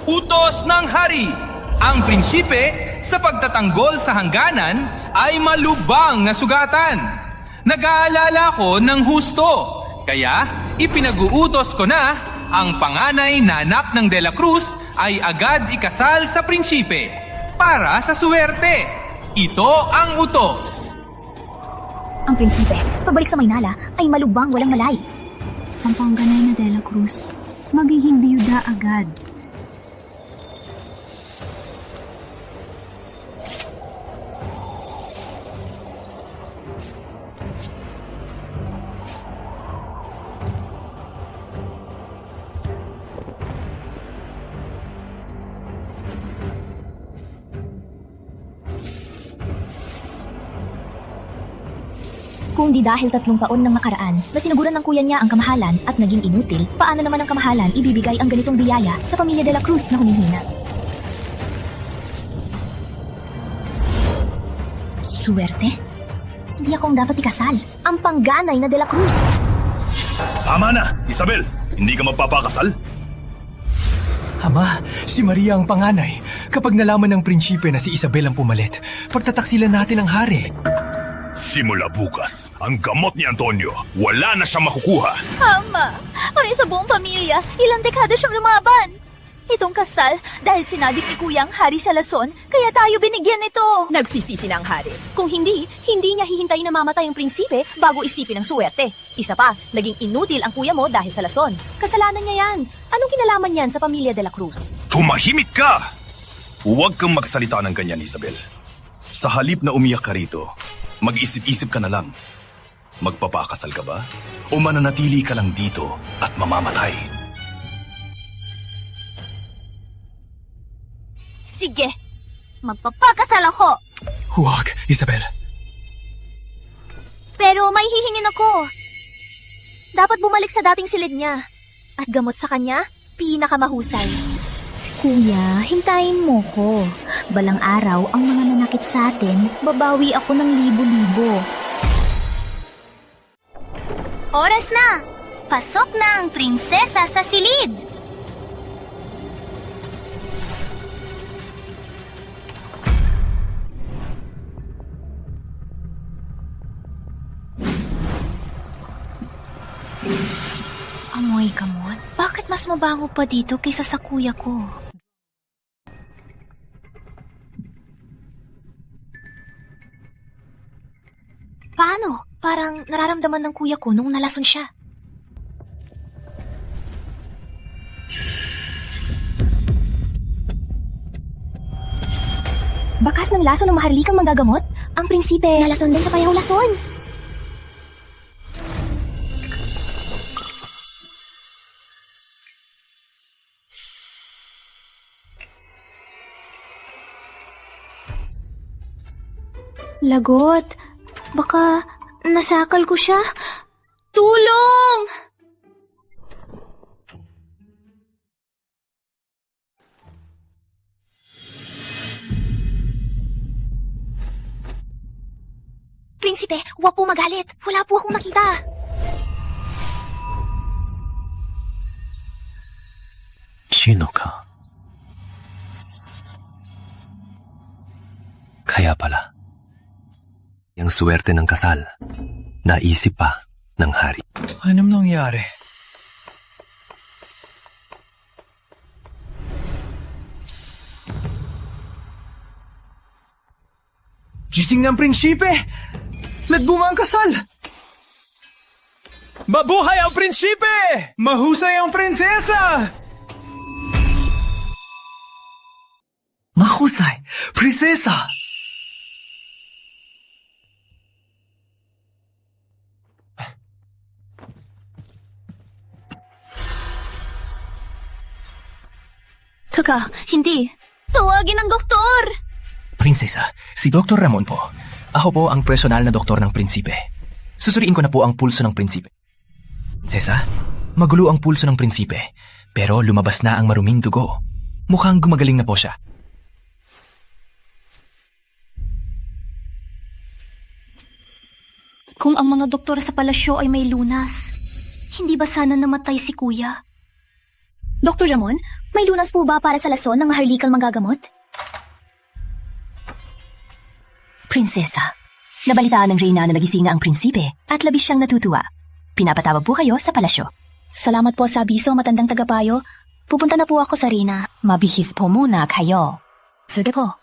Utos ng hari. Ang prinsipe sa pagtatanggol sa hangganan ay malubang na sugatan. Nag-aalala ko ng husto, kaya ipinag-uutos ko na ang panganay na anak ng De la Cruz ay agad ikasal sa prinsipe para sa suwerte. Ito ang utos. Ang prinsipe, pabalik sa Maynala, ay malubang walang malay. Ang panganay na De la Cruz, magiging biyuda agad. Kung di dahil 3 taon nang nakaraan na sinuguran ng kuya niya ang kamahalan at naging inutil, paano naman ang kamahalan ibibigay ang ganitong biyaya sa pamilya de la Cruz na humihina? Suwerte? Hindi akong dapat ikasal. Ang pangganay na de la Cruz. Tama na, Isabel! Hindi ka magpapakasal? Ama, si Maria ang panganay. Kapag nalaman ng prinsipe na si Isabel ang pumalit, pagtataksilan natin ang hari. Simula bukas, ang gamot ni Antonio, wala na siyang makukuha. Ama, para sa buong pamilya, ilang dekada siyang lumaban. Itong kasal, dahil sinabit ni Kuyang Hari sa lason, kaya tayo binigyan nito. Nagsisisi na ang hari. Kung hindi niya hihintayin na mamatay ang prinsipe bago isipin ang suwerte. Isa pa, naging inutil ang kuya mo dahil sa lason. Kasalanan niya yan. Anong kinalaman yan sa pamilya de la Cruz? Tumahimik ka! Huwag kang magsalita ng ganyan, Isabel. Sa halip na umiyak ka rito, mag-isip-isip ka na lang. Magpapakasal ka ba? O mananatili ka lang dito at mamamatay? Sige, magpapakasal ako. Huwag, Isabel. Pero may hihingin ako. Dapat bumalik sa dating silid niya. At gamot sa kanya, pinakamahusay. Kuya, hintayin mo ko. Balang araw ang mga nanakit sa atin, babawi ako ng libo-libo. Oras na! Pasok na ang prinsesa sa silid! Amoy gamot? Bakit mas mabango pa dito kaysa sa kuya ko? Paano? Parang nararamdaman ng kuya ko nung nalason siya. Bakas ng lason ng maharlikang manggagamot? Ang prinsipe nalason din sa payaw lason. Lagot, baka nasakal ko siya. Tulong! Prinsipe, huwag po magalit. Wala po akong nakita. Sino ka? Kaya pala, yung suwerte ng kasal, naisip pa ng hari. Anong nangyari? Gising ng prinsipe! Nagbunga ang kasal! Mabuhay ang prinsipe! Mahusay ang prinsesa! Mahusay! Prinsesa! Teka, hindi. Tawagin ang doktor! Prinsesa, si Dr. Ramon po. Ako po ang personal na doktor ng prinsipe. Susuriin ko na po ang pulso ng prinsipe. Prinsesa, magulo ang pulso ng prinsipe, pero lumabas na ang maruming dugo. Mukhang gumagaling na po siya. Kung ang mga doktor sa palasyo ay may lunas, hindi ba sana namatay si kuya? Dr. Ramon, May lunas po ba para sa lason ng maharlikang manggagamot? Prinsesa, nabalitaan ng reyna na nagising na ang prinsipe at labis siyang natutuwa. Pinapatawag po kayo sa palasyo. Salamat po sa abiso, matandang tagapayo. Pupunta na po ako sa Reyna. Mabihis po muna kayo. Sige po.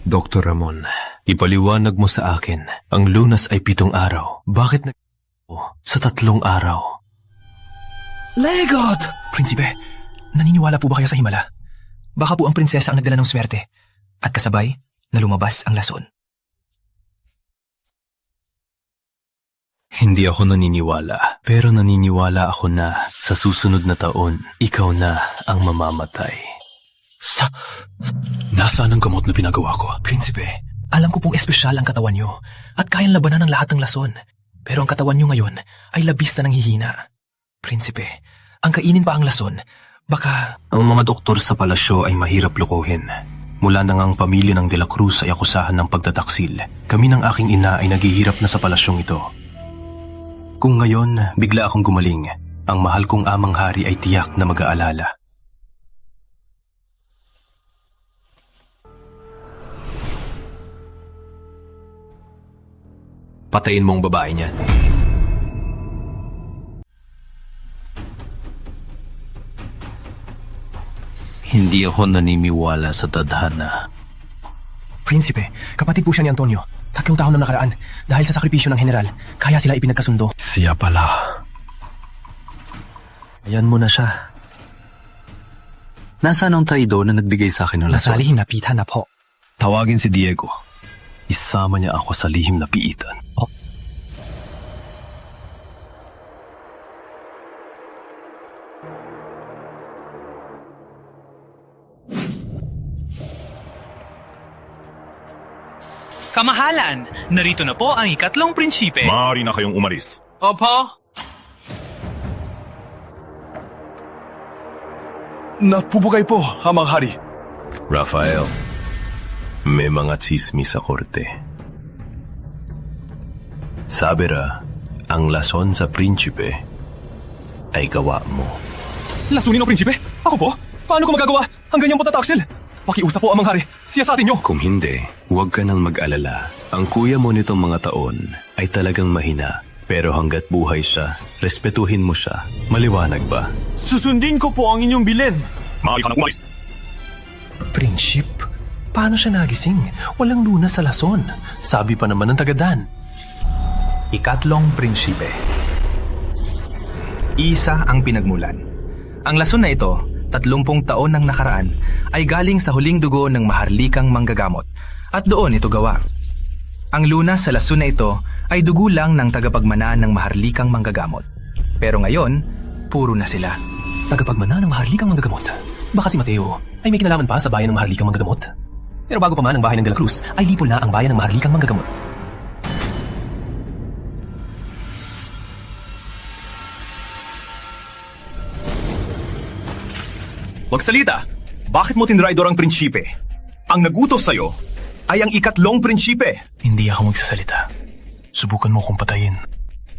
Dr. Ramon, ipaliwanag mo sa akin, ang lunas ay 7 araw. Bakit sa 3 araw? Legot! Prinsipe, naniniwala po ba kayo sa himala? Baka po ang prinsesa ang nagdala ng swerte at kasabay na lumabas ang lason. Hindi ako naniniwala, pero naniniwala ako na sa susunod na taon, ikaw na ang mamamatay. Nasaan ang gamot na pinagawa ko? Prinsipe, alam ko pong espesyal ang katawan nyo at kayang labanan ng lahat ng lason. Pero ang katawan nyo ngayon ay labis na nanghihina. Prinsipe, ang kainin pa ang lason, baka... Ang mga doktor sa palasyo ay mahirap lukuhin. Mula nang ang pamilya ng De La Cruz ay akusahan ng pagtataksil, kami ng aking ina ay naghihirap na sa palasyong ito. Kung ngayon, bigla akong gumaling, ang mahal kong amang hari ay tiyak na mag-aalala. Patayin mo ang babae niyan. Hindi ako naniniwala sa tadhana. Prinsipe, kapatid po siya ni Antonio. 3 taon na nakaraan. Dahil sa sakripisyo ng general, kaya sila ipinagkasundo. Siya pala. Ayan mo na siya. Nasaan ang traido na nagbigay sa akin ng lason? Nasa lihim na pitan na po. Tawagin si Diego. Isama niya ako sa lihim na piitan. Kamahalan, narito na po ang 3 prinsipe. Maaari na kayong umalis. Opo. Napupugay po, Amang Hari. Rafael, may mga tsismis sa korte. Sabi ra, ang lason sa prinsipe ay gawa mo. Lasunin ang prinsipe? Ako po? Paano ko magagawa ang ganyang patataksil? Pakiusap po, Amang Hari. Siya sa atin nyo. Kung hindi, huwag ka nang mag-alala. Ang kuya mo nitong mga taon ay talagang mahina. Pero hanggat buhay siya, respetuhin mo siya. Maliwanag ba? Susundin ko po ang inyong bilin. Maaari ka na umalis. Prinsip? Paano siya nagising? Walang lunas sa lason. Sabi pa naman ng tagadan. 3 prinsipe. Isa ang pinagmulan. Ang lason na ito, 30 taon nang nakaraan, ay galing sa huling dugo ng maharlikang manggagamot at doon ito gawa. Ang lunas sa lason na ito ay dugo lang ng tagapagmana ng maharlikang manggagamot. Pero ngayon, puro na sila. Tagapagmana ng maharlikang manggagamot. Baka si Mateo ay may kinalaman pa sa bayan ng maharlikang manggagamot. Pero bago pa man ang bahay ng De La Cruz, ay lipol na ang bayan ng maharlikang manggagamot. Magsalita! Bakit mo tinraidor ang prinsipe? Ang nagutos sa'yo ay ang 3 prinsipe. Hindi ako magsasalita. Subukan mo kong patayin.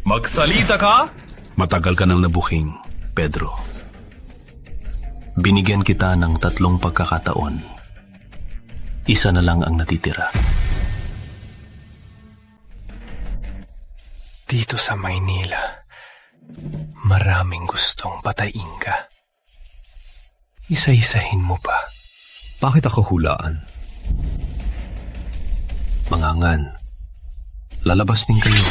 Magsalita ka? Matagal ka nang nabuking, Pedro. Binigyan kita ng 3 pagkakataon. Isa na lang ang natitira. Dito sa Maynila, maraming gustong patayin ka. Isa-isahin mo pa. Bakit ako hulaan? Mangangan. Lalabas din kayo.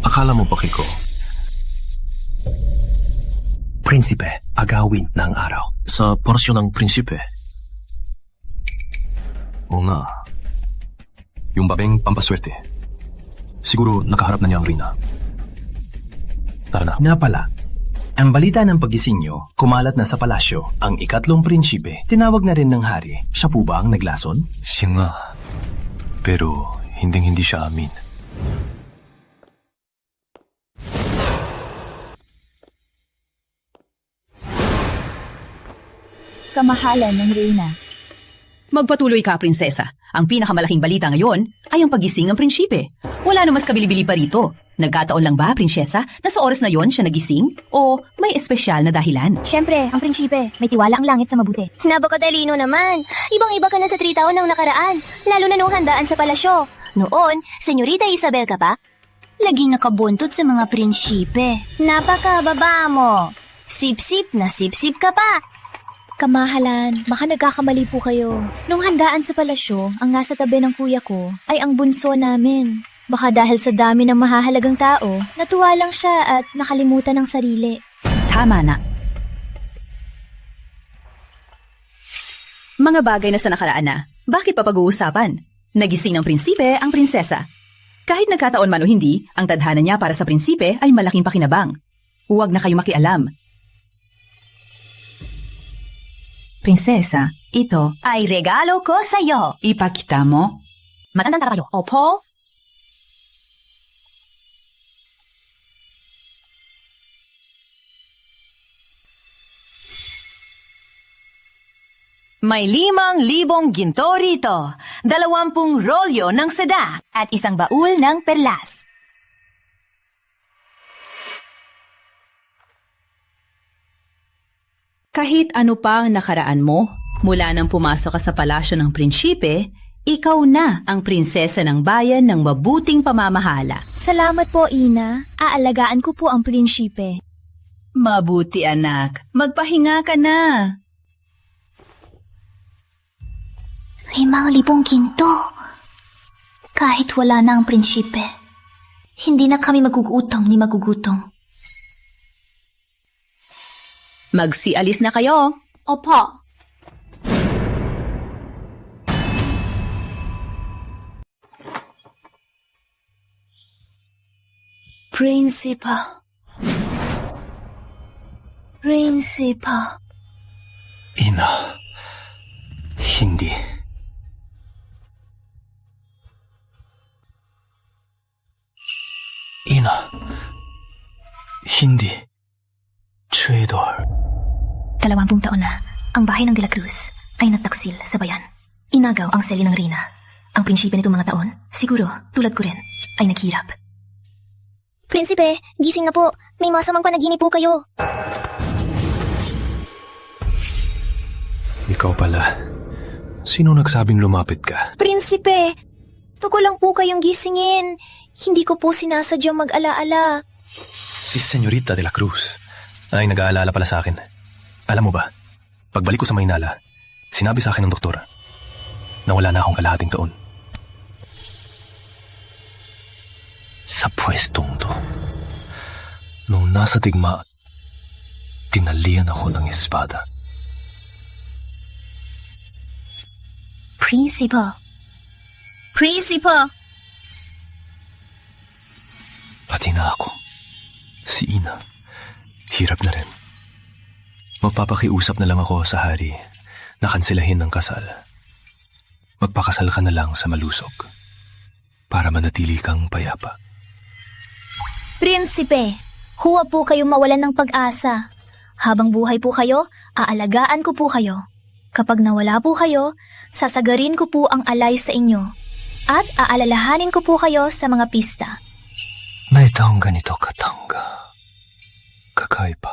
Akala mo pa, Kiko? Prinsipe, agawin ng araw. Sa porsyon ng prinsipe. Oo nga. Yung babeng pampaswerte. Siguro nakaharap na niya ang Rina. Tara na. Nga pala, ang balita ng pagising nyo, kumalat na sa palasyo ang 3 prinsipe. Tinawag na rin ng hari. Siya po ba ang naglason? Siya nga. Pero hinding-hindi siya amin. Kamahalan ng Reyna. Magpatuloy ka, prinsesa. Ang pinakamalaking balita ngayon ay ang pagising ng prinsipe. Wala na mas kabili-bili pa rito. Nagkataon lang ba, prinsesa, na sa oras na yon siya nagising? O may espesyal na dahilan? Siyempre, ang prinsipe, may tiwala ang langit sa mabuti. Napakadalino naman. Ibang-iba ka na sa 3 taon ng nakaraan, lalo na nung handaan sa palasyo. Noon, Senyorita Isabel ka pa? Laging nakabuntot sa mga prinsipe. Napakababa mo. Sip-sip na sip-sip ka pa. Kamahalan, baka nagkakamali po kayo. Nung handaan sa palasyo, ang nasa tabi ng kuya ko ay ang bunso namin. Baka dahil sa dami ng mahahalagang tao, natuwa lang siya at nakalimutan ng sarili. Tama na. Mga bagay na sa nakaraan na, bakit pa pag-uusapan? Nagising ng prinsipe ang prinsesa. Kahit nagkataon man o hindi, ang tadhana niya para sa prinsipe ay malaking pakinabang. Huwag na kayo makialam. Prinsesa, ito Ay regalo ko sa'yo. ipakita mo. Matandang kayo. Opo? May 5,000 ginto rito, 20 rolyo ng seda, At isang baul ng perlas. Kahit ano pa ang nakaraan mo, mula nang pumasok ka sa palasyo ng prinsipe, ikaw na ang prinsesa ng bayan ng mabuting pamamahala. Salamat po, Ina. Aalagaan ko po ang prinsipe. Mabuti anak, magpahinga ka na. 5,000 ginto. Kahit wala na ang prinsipe, hindi na kami magugutom ni magugutom. Magsialis na kayo. Opo. Prinsipa. Prinsipa. Ina, hindi. Ina, hindi. Traitor. 20 taon na, ang bahay ng De La Cruz ay nataksil sa bayan. Inagaw ang seli ng Reyna. Ang prinsipe nitong mga taon, siguro, tulad ko rin, ay naghirap. Prinsipe, gising na po. May masamang panaginip po kayo. Ikaw pala. Sino nagsabing lumapit ka? Prinsipe, gusto ko lang po kayong gisingin. Hindi ko po sinasadyang mag-alaala. Si Senyorita de la Cruz ay nag-aalala pala sa akin. Alam mo ba, pagbalik ko sa Maynala, sinabi sa akin ng doktor na wala na akong kalahating taon. Sa pwestong to, nung nasa tigmaan, tinalian ako ng espada. Prinsipa. Prinsipa. Pati na ako. Si Ina, hirap na rin. Magpapakiusap na lang ako sa hari na kansilahin ng kasal. Magpakasal ka na lang sa malusog para manatili kang payapa. Prinsipe, huwag po kayong mawalan ng pag-asa. Habang buhay po kayo, aalagaan ko po kayo. Kapag nawala po kayo, sasagarin ko po ang alay sa inyo. At aalalahanin ko po kayo sa mga pista. May taong ganito katangga. Kakaiba.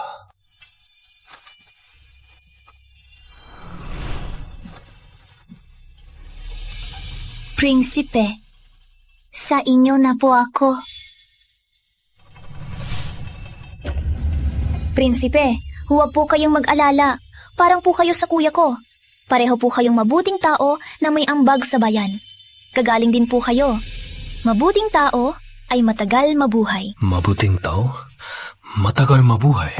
Prinsipe, sa inyo na po ako. Prinsipe, huwag po kayong mag-alala. Parang po kayo sa kuya ko. Pareho po kayong mabuting tao na may ambag sa bayan. Kagaling din po kayo. Mabuting tao ay matagal mabuhay. Mabuting tao? Matagal mabuhay.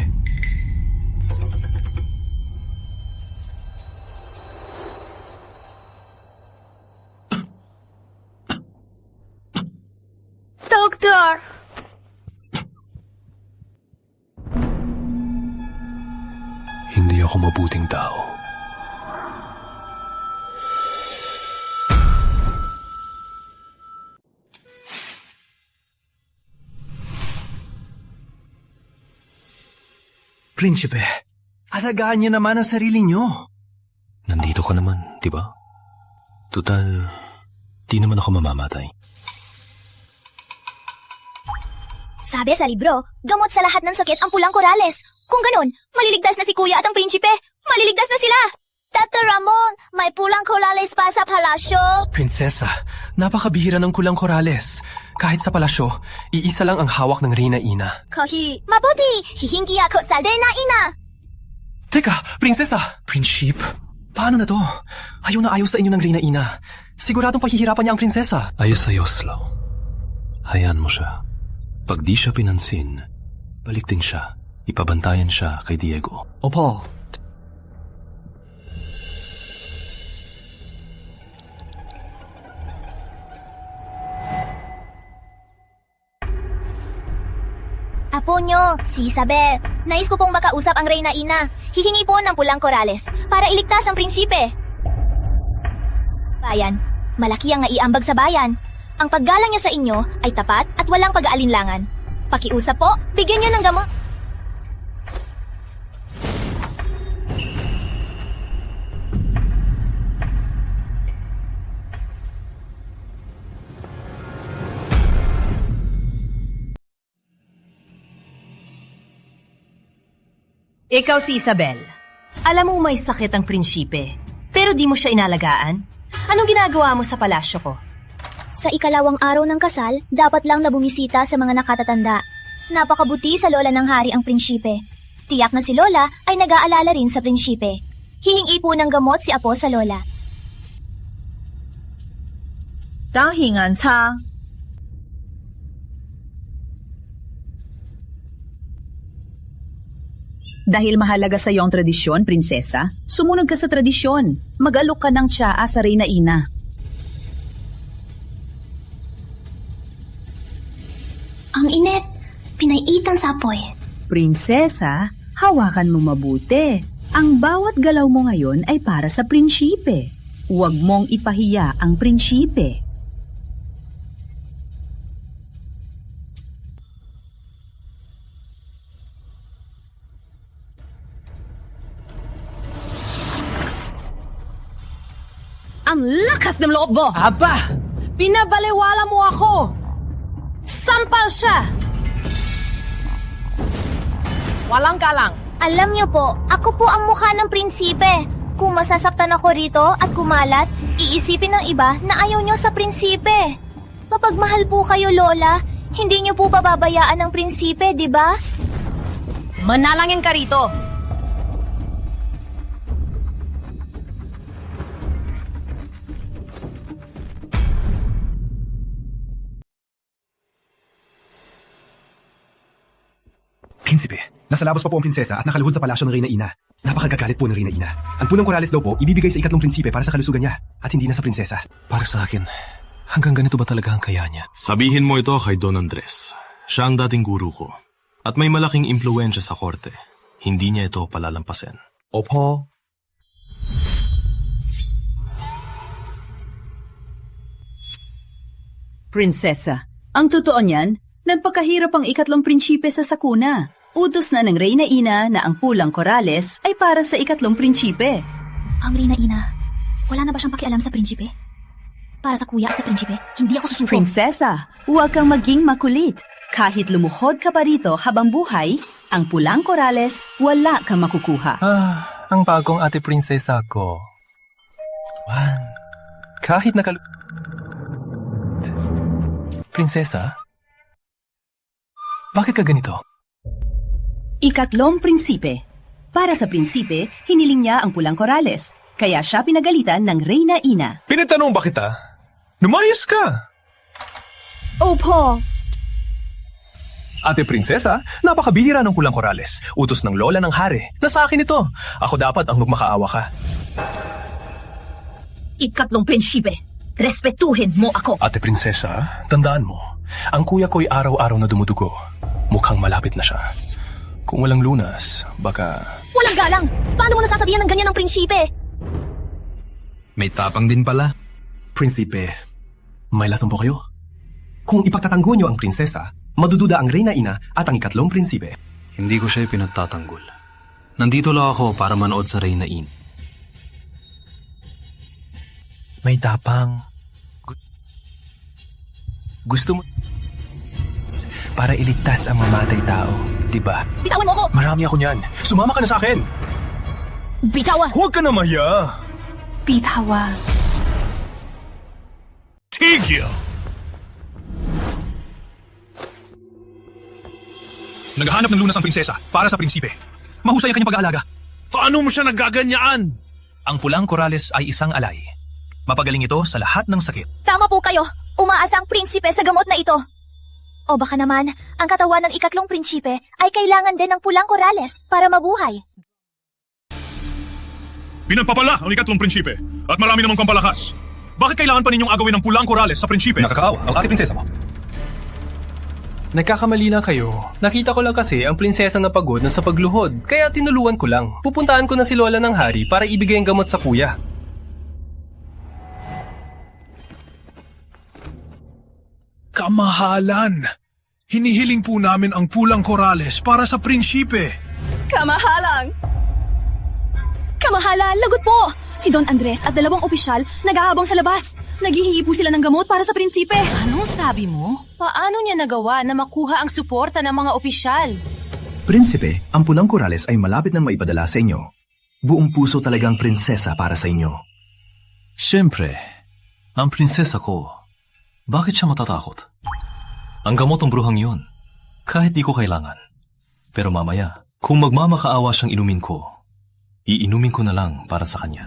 Doktor! Hindi ako mabuting tao. Prinsipe, alagaan niyo naman ang sarili niyo. Nandito ka naman, di ba? Tutal, di naman ako mamamatay. Sabi sa libro, gamot sa lahat ng sakit ang pulang korales. Kung ganun, maliligtas na si Kuya at ang prinsipe. Maliligtas na sila! Dr. Ramon, may pulang korales pa sa palasyo. Prinsesa, napakabihira ng kulang korales. Kahit sa palasyo, iisa lang ang hawak ng Reyna Ina. Mabuti! Hihingi ako sa Reyna Ina! Teka, prinsesa! Prinsip? Paano na to? Ayaw na ayaw sa inyo ng Reyna Ina. Siguradong pahihirapan niya ang prinsesa. Ayos-ayos lang. Hayaan mo siya. Pag di siya pinansin, balik din siya. Ipabantayan siya kay Diego. Opo. Apo nyo, si Isabel. Nais ko pong makausap ang Reyna Ina. Hihingi po ng pulang korales para iligtas ang prinsipe. Bayan, malaki ang naiambag sa bayan. Ang paggalang niya sa inyo ay tapat at walang pag-aalinlangan. Pakiusap po, bigyan niyo ng gamot. Ikaw si Isabel. Alam mo may sakit ang prinsipe, pero di mo siya inalagaan? Anong ginagawa mo sa palasyo ko? Sa ikalawang araw ng kasal, dapat lang na bumisita sa mga nakatatanda. Napakabuti sa lola ng hari ang prinsipe. Tiyak na si Lola ay nag-aalala rin sa prinsipe. Hihingi po ng gamot si Apo sa Lola. Dahingan sa... Dahil mahalaga sa iyo ang tradisyon, prinsesa, sumunod ka sa tradisyon. Mag-alok ka ng tsaa sa Reyna Ina. Ang init, pinaitan sa apoy. Prinsesa, hawakan mo mabuti. Ang bawat galaw mo ngayon ay para sa prinsipe. Huwag mong ipahiya ang prinsipe. Ang lakas ng loob mo! Aba! Pinabaliwala mo ako! Sampal siya! Walang galang. Alam niyo po, ako po ang mukha ng prinsipe. Kung masasaktan ako rito at kumalat, iisipin ng iba na ayaw niyo sa prinsipe. Mapagmahal po kayo, Lola. Hindi niyo po pababayaan ang prinsipe, di ba? Manalangin ka rito! Prinsipe, nasa labas pa po ang prinsesa at nakaluhod sa palasyo ng Reyna Ina. Napakagagalit po ng Reyna Ina. Ang pulang korales daw po, ibibigay sa ikatlong prinsipe para sa kalusugan niya at hindi na sa prinsesa. Para sa akin, hanggang ganito ba talaga ang kaya niya? Sabihin mo ito kay Don Andres. Siya ang dating guru ko. At may malaking impluwensya sa korte. Hindi niya ito palalampasin. Opo. Prinsesa, ang totoo niyan, nagpakahirap ang ikatlong prinsipe sa sakuna. Utos na ng Reyna Ina na ang pulang korales ay para sa ikatlong prinsipe. Ang Reyna Ina, wala na ba siyang pakialam sa prinsipe? Para sa kuya at sa prinsipe, hindi ako susuko. Prinsesa, huwag kang maging makulit. Kahit lumuhod ka pa rito habang buhay, ang pulang korales, wala kang makukuha. Ang bagong ate prinsesa ko. Kahit Prinsesa? Bakit ka ganito? Ikatlong prinsipe. Para sa prinsipe, hiniling niya ang pulang korales. Kaya siya pinagalitan ng Reyna Ina. Pinatanong ba kita? Lumayas ka! Opo! Ate prinsesa, napakabihira ng kulang korales. Utos ng lola ng hari. Nasa akin ito. Ako dapat ang magmakaawa ka. Ikatlong prinsipe, respetuhin mo ako. Ate prinsesa, tandaan mo, ang kuya ko'y araw-araw na dumudugo. Mukhang malapit na siya. Kung walang lunas, baka... Walang galang! Paano mo nasasabihan ng ganyan ng prinsipe? May tapang din pala. Prinsipe, may lason po kayo? Kung ipagtatanggol niyo ang prinsesa, madududa ang Reyna Ina at ang ikatlong prinsipe. Hindi ko siya pinagtatanggol. Nandito lang ako para manood sa Reyna Ina. May tapang. Gusto mo para iligtas ang mamatay tao, di ba? Bitawan mo ko! Marami ako niyan. Sumama ka na sa akin. Bitawa! Huwag ka na maya! Bitawa. Tigil! Naghahanap ng lunas ang prinsesa para sa prinsipe. Mahusay ang kanyang pag-aalaga. Paano mo siya nagaganyaan? Ang pulang korales ay isang alay. Mapagaling ito sa lahat ng sakit. Tama po kayo. Umaasa ang prinsipe sa gamot na ito. O baka naman, ang katawan ng ikatlong prinsipe ay kailangan din ng pulang korales para mabuhay. Pinagpapala ang ikatlong prinsipe at marami namang pampalakas. Bakit kailangan pa ninyong agawin ng pulang korales sa prinsipe? Nakakaawa ang ate prinsesa mo. Nagkakamali lang kayo. Nakita ko lang kasi ang prinsesa na pagod na sa pagluhod, kaya tinuluan ko lang. Pupuntaan ko na si Lola ng hari para ibigay ang gamot sa kuya. Kamahalan! Hinihiling po namin ang pulang korales para sa prinsipe. Kamahalang! Kamahalan, lagot po! Si Don Andres at 2 opisyal nag-aabang sa labas. Naghihingi po sila ng gamot para sa prinsipe. Anong sabi mo? Paano niya nagawa na makuha ang suporta ng mga opisyal? Prinsipe, ang pulang korales ay malapit nang maipadala sa inyo. Buong puso talagang prinsesa para sa inyo. Siyempre, ang prinsesa ko. Bakit siya matatakot? Ang gamot ng bruhang yun, kahit di ko kailangan. Pero mamaya, kung magmamakaawa siyang inumin ko, iinumin ko na lang para sa kanya.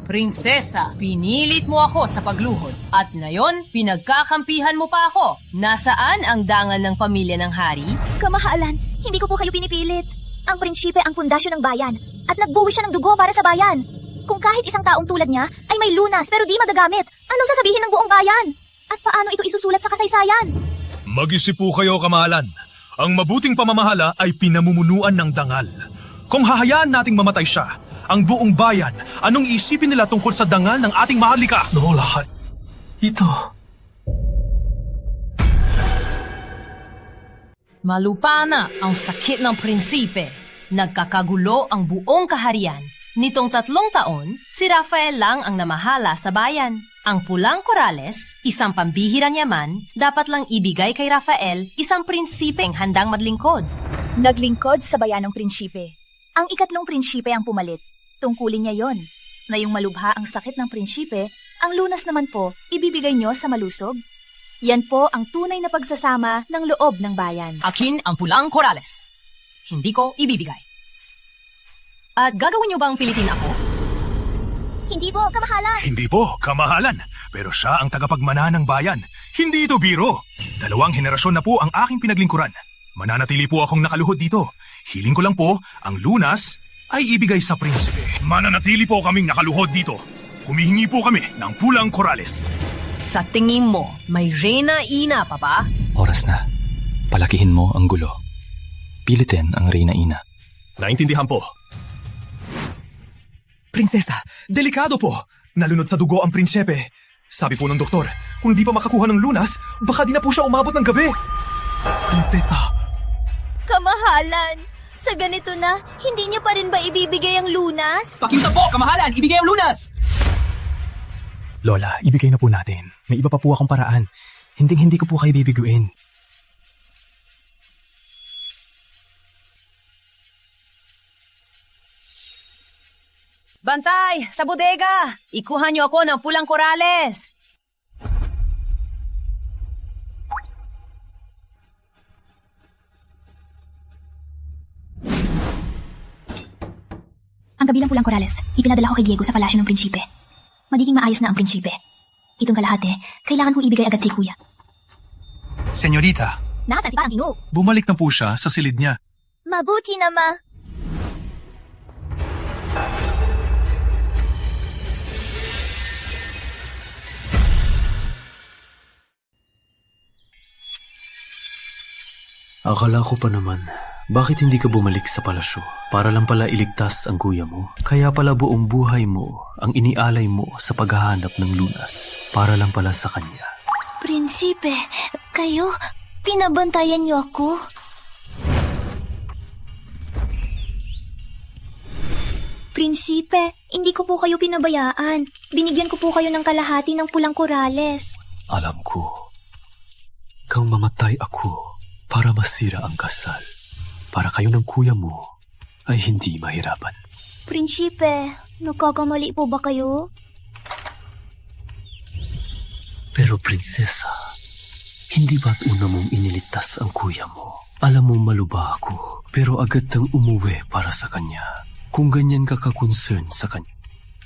Prinsesa, pinilit mo ako sa pagluhod. At ngayon, pinagkakampihan mo pa ako. Nasaan ang dangal ng pamilya ng hari? Kamahalan, hindi ko po kayo pinipilit. Ang prinsipe ang pundasyon ng bayan at nagbuwis siya ng dugo para sa bayan. Kung kahit isang taong tulad niya ay may lunas pero di magagamit, anong sasabihin ng buong bayan? At paano ito isusulat sa kasaysayan? Mag-isip po kayo, kamahalan. Ang mabuting pamamahala ay pinamumunuan ng dangal. Kung hahayaan nating mamatay siya, ang buong bayan, anong isipin nila tungkol sa dangal ng ating mahalika? No, lahat. Ito. Malupana ang sakit ng prinsipe. Nagkakagulo ang buong kaharian. Nitong 3 taon, si Rafael lang ang namahala sa bayan. Ang pulang korales, isang pambihirang yaman, dapat lang ibigay kay Rafael isang prinsipeng handang maglingkod. Naglingkod sa bayan ng prinsipe. Ang ikatlong prinsipe ang pumalit. Tungkulin niya yon. Na yung malubha ang sakit ng prinsipe, ang lunas naman po ibibigay nyo sa malusog. Yan po ang tunay na pagsasama ng loob ng bayan. Akin ang pulang korales. Hindi ko ibibigay. At gagawin niyo bang pilitin ako? Hindi po, kamahalan! Hindi po, kamahalan. Pero siya ang tagapagmana ng bayan. Hindi ito biro. 2 henerasyon na po ang aking pinaglingkuran. Mananatili po akong nakaluhod dito. Hiling ko lang po, ang lunas ay ibigay sa prinsipe. Mananatili po kaming nakaluhod dito. Humihingi po kami ng pulang korales. Sa tingin mo, may Reyna Ina pa ba? Oras na. Palakihin mo ang gulo. Pilitin ang Reyna Ina. Naintindihan po. Prinsesa, delikado po. Nalunod sa dugo ang prinsipe. Sabi po ng doktor, kung di pa makakuha ng lunas, baka di na po siya umabot ng gabi. Prinsesa. Kamahalan! Sa ganito na, hindi niyo pa rin ba ibibigay ang lunas? Pakiusap po, kamahalan! Ibigay ang lunas! Lola, ibigay na po natin. May iba pa po akong paraan. Hindi ko po kayo bibiguin. Bantay! Sa bodega! Ikuha niyo ako ng pulang korales! Ang gabi lang pulang korales, ipinadala ko kay Diego sa palasyo ng prinsipe. Magiging maayos na ang prinsipe. Itong kalahati, kailangan kong ibigay agad kay kuya. Senyorita, Nakasati pa ang Ginoo. bumalik na po siya sa silid niya. Mabuti na ma. Akala ko pa naman, bakit hindi ka bumalik sa palasyo? Para lang pala iligtas ang kuya mo. Kaya pala buong buhay mo ang inialay mo sa paghahanap ng lunas. Para lang pala sa kanya. Prinsipe, kayo, pinabantayan niyo ako? Prinsipe, hindi ko po kayo pinabayaan. Binigyan ko po kayo ng kalahati ng pulang korales. Alam ko, kang mamatay ako para masira ang kasal. Para kayo ng kuya mo ay hindi mahirapan. Prinsipe, nagkakamali po ba kayo? Pero prinsesa, hindi ba't una mong iniligtas ang kuya mo? Alam mo maluba ako, pero agad kang umuwi para sa kanya. Kung ganyan ka ka-concern sa kanya,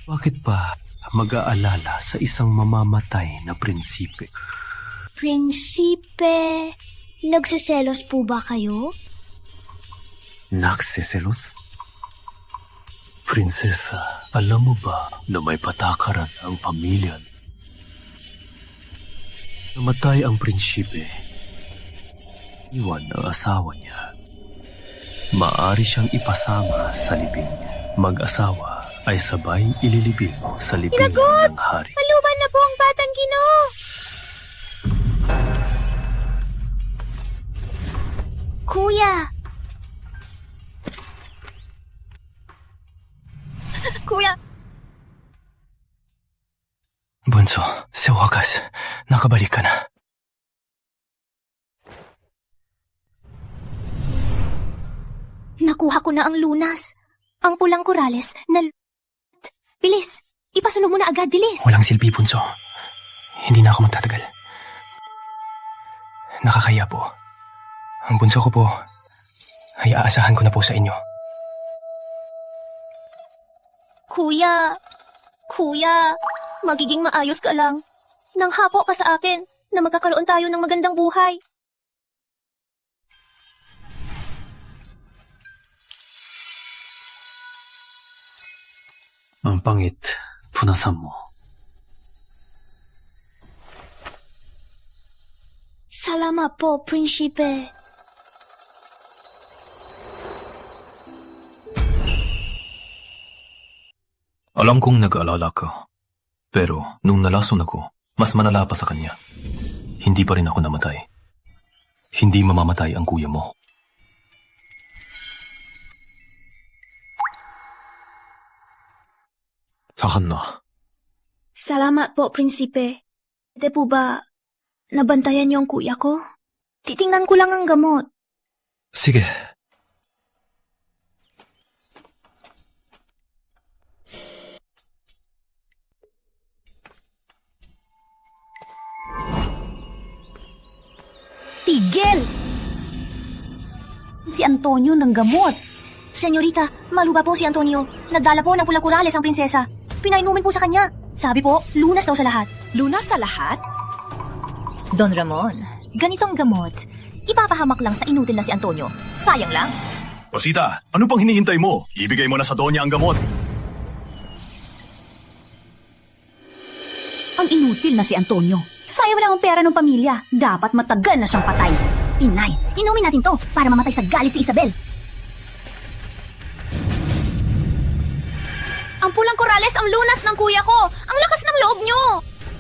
bakit pa mag-aalala sa isang mamamatay na prinsipe? Prinsipe, nagsiselos po ba kayo? Nagsiselos? Prinsesa, alam mo ba na may patakaran ang pamilya? Namatay ang prinsipe. Iwan ang asawa niya. Maaari siyang ipasama sa libing. Mag-asawa ay sabay ililibing sa libing ng hari. Maluban na po ang batang Ginoo! Kuya! Kuya! Bunso, sa wakas, nakabalik ka na. Nakuha ko na ang lunas. Ang pulang korales na... Bilis! Ipasunog mo na agad, bilis! Walang silbi, Bunso. Hindi na ako magtatagal. Nakakaya po. Ang bunso ko po ay aasahan ko na po sa inyo. Kuya! Kuya! Magiging maayos ka lang. Nang hapo ka sa akin na magkakaroon tayo ng magandang buhay. Ang pangit, punasan mo. Salamat po, Prinsipe. Alam kong nag-aalala ka. Pero nung nalason ako, mas malala pa sa kanya. Hindi pa rin ako namatay. Hindi mamamatay ang kuya mo. Saan na? Salamat po, Prinsipe. Pwede po ba nabantayan niyo ang kuya ko? Titingnan ko lang ang gamot. Sige. Tigil! Si Antonio ng gamot. Senyorita, maluba po si Antonio. Nagdala po ng pulang korales ang prinsesa. Pinainumin po sa kanya. Sabi po, lunas daw sa lahat. Lunas sa lahat? Don Ramon, ganitong gamot, ipapahamak lang sa inutil na si Antonio. Sayang lang. Rosita, ano pang hinihintay mo? Ibigay mo na sa Donya ang gamot. Ang inutil na si Antonio. Sayang lang ang pera ng pamilya. Dapat matagal na siyang patay. Inay, inumin natin to para mamatay sa galit si Isabel. Ang pulang korales ang lunas ng kuya ko. Ang lakas ng loob niyo.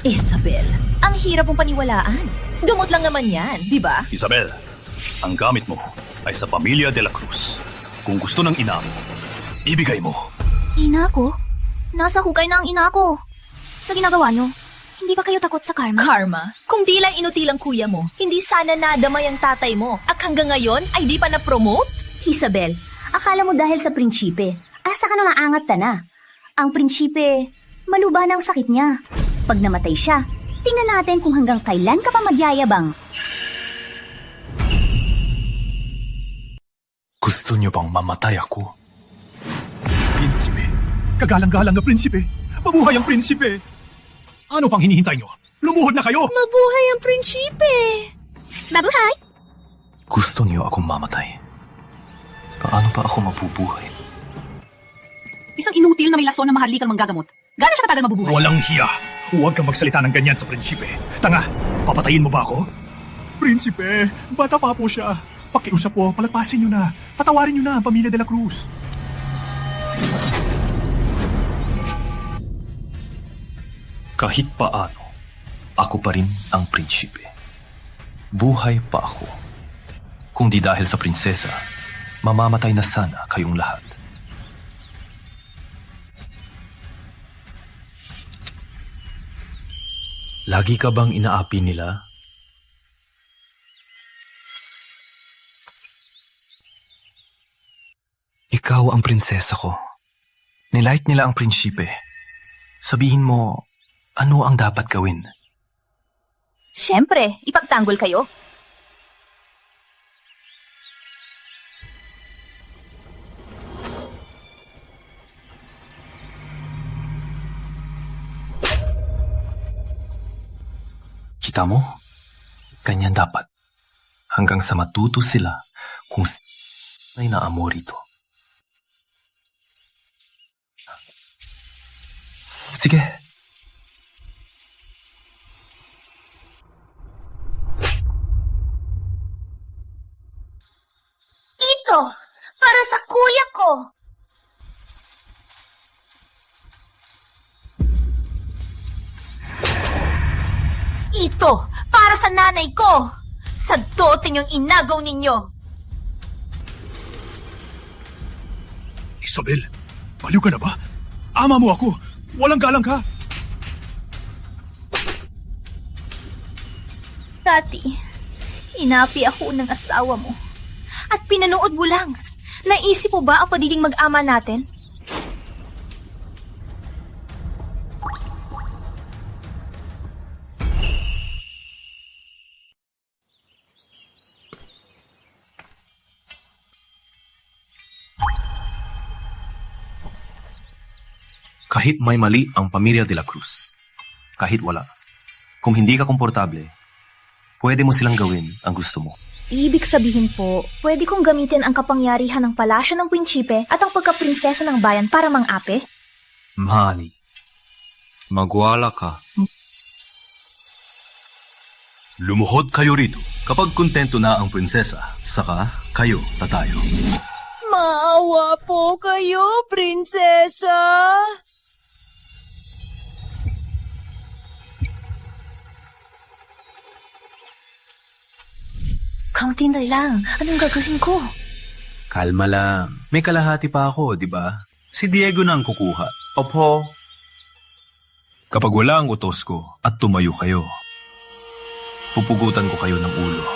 Isabel, ang hirap mong paniwalaan. Gamot lang naman yan, di ba? Isabel, ang gamit mo ay sa pamilya de la Cruz. Kung gusto ng ina mo, ibigay mo. Ina ko? Nasa hukay na ang ina ko. Sa ginagawa niyo, hindi ba kayo takot sa karma? Karma? Kung di lang inutil ang kuya mo, hindi sana nadamay ang tatay mo. At hanggang ngayon ay di pa na-promote? Isabel, akala mo dahil sa prinsipe, asa ka na maangat ka na. Ang prinsipe, maluba na ang sakit niya. Pag namatay siya, tingnan natin kung hanggang kailan ka pa magyayabang. Gusto niyo bang mamatay ako? Prinsipe. Kagalang-galang na prinsipe. Mabuhay ang prinsipe. Ano pang hinihintay nyo? Lumuhod na kayo! Mabuhay ang prinsipe! Mabuhay! Gusto niyo akong mamatay. Paano pa ako mabubuhay? Isang inutil na may lason na maharlikang manggagamot. Gano'n siya katagal mabubuhay? Walang hiya. Huwag kang magsalita ng ganyan sa prinsipe. Tanga, papatayin mo ba ako? Prinsipe, bata pa po siya. Pakiusap po, palagpasin nyo na. Patawarin nyo na ang pamilya de la Cruz. Kahit paano, ako pa rin ang prinsipe. Buhay pa ako. Kung di dahil sa prinsesa, mamamatay na sana kayong lahat. Lagi ka bang inaapi nila? Ikaw ang prinsesa ko. Nilight nila ang prinsipe. Sabihin mo, ano ang dapat gawin? Siyempre, ipagtanggol kayo. Kita mo? Ganyan dapat. Hanggang sa matuto sila kung ay naamo rito. Sige. Ito, para sa kuya ko. Ito, para sa nanay ko. Sa dote niyong inagaw ninyo. Isabel, baliw ka na ba? Ama mo ako! Walang galang ka! Tati, inapi ako ng asawa mo. At pinanood mo lang. Naisip mo ba ang pagiging mag-ama natin? Kahit may mali ang pamilya de la Cruz, kahit wala, kung hindi ka komportable, pwede mo silang gawin ang gusto mo. Ibig sabihin po, pwede kong gamitin ang kapangyarihan ng palasyo ng prinsipe at ang pagkaprinsesa ng bayan para mang-ape? Mahali, magwala ka. Lumuhod kayo rito kapag kontento na ang prinsesa, saka kayo tatayo. Maawa po kayo, prinsesa. Kaunti na lang. Anong gagawin ko? Kalma lang. May kalahati pa ako, di ba? Si Diego na ang kukuha. Opo. Kapag wala ang utos ko at tumayo kayo, pupugutan ko kayo ng ulo.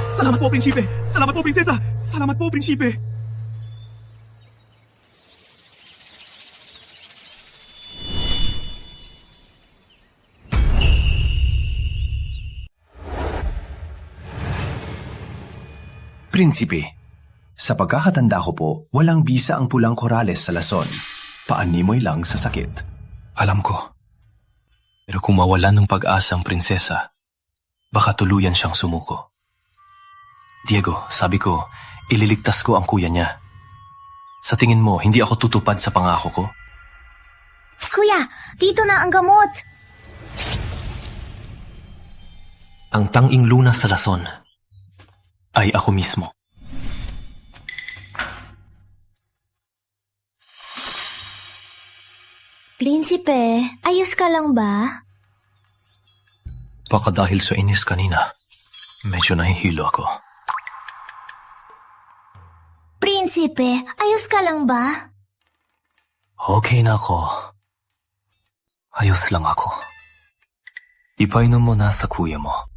Salamat po, prinsipe! Salamat po, prinsesa! Salamat po, prinsipe! Prinsipe, sa pagkakatanda ko po, walang bisa ang pulang korales sa lason. Paanimoy lang sa sakit. Alam ko. Pero kung mawalan ng pag-asa ang prinsesa, baka tuluyan siyang sumuko. Diego, sabi ko, ililigtas ko ang kuya niya. Sa tingin mo, hindi ako tutupad sa pangako ko? Kuya, dito na ang gamot. Ang tanging lunas sa lason ay ako mismo. Prinsipe, ayos ka lang ba? Baka dahil sa inis kanina, medyo nahihilo ako. Prinsipe, ayos ka lang ba? Okay na ako. Ayos lang ako. Ipainom mo na sa kuya mo.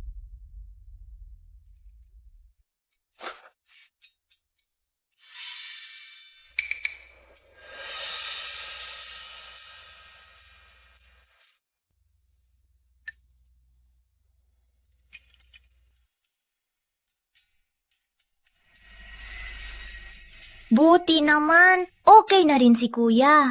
Buti naman, okay na rin si kuya.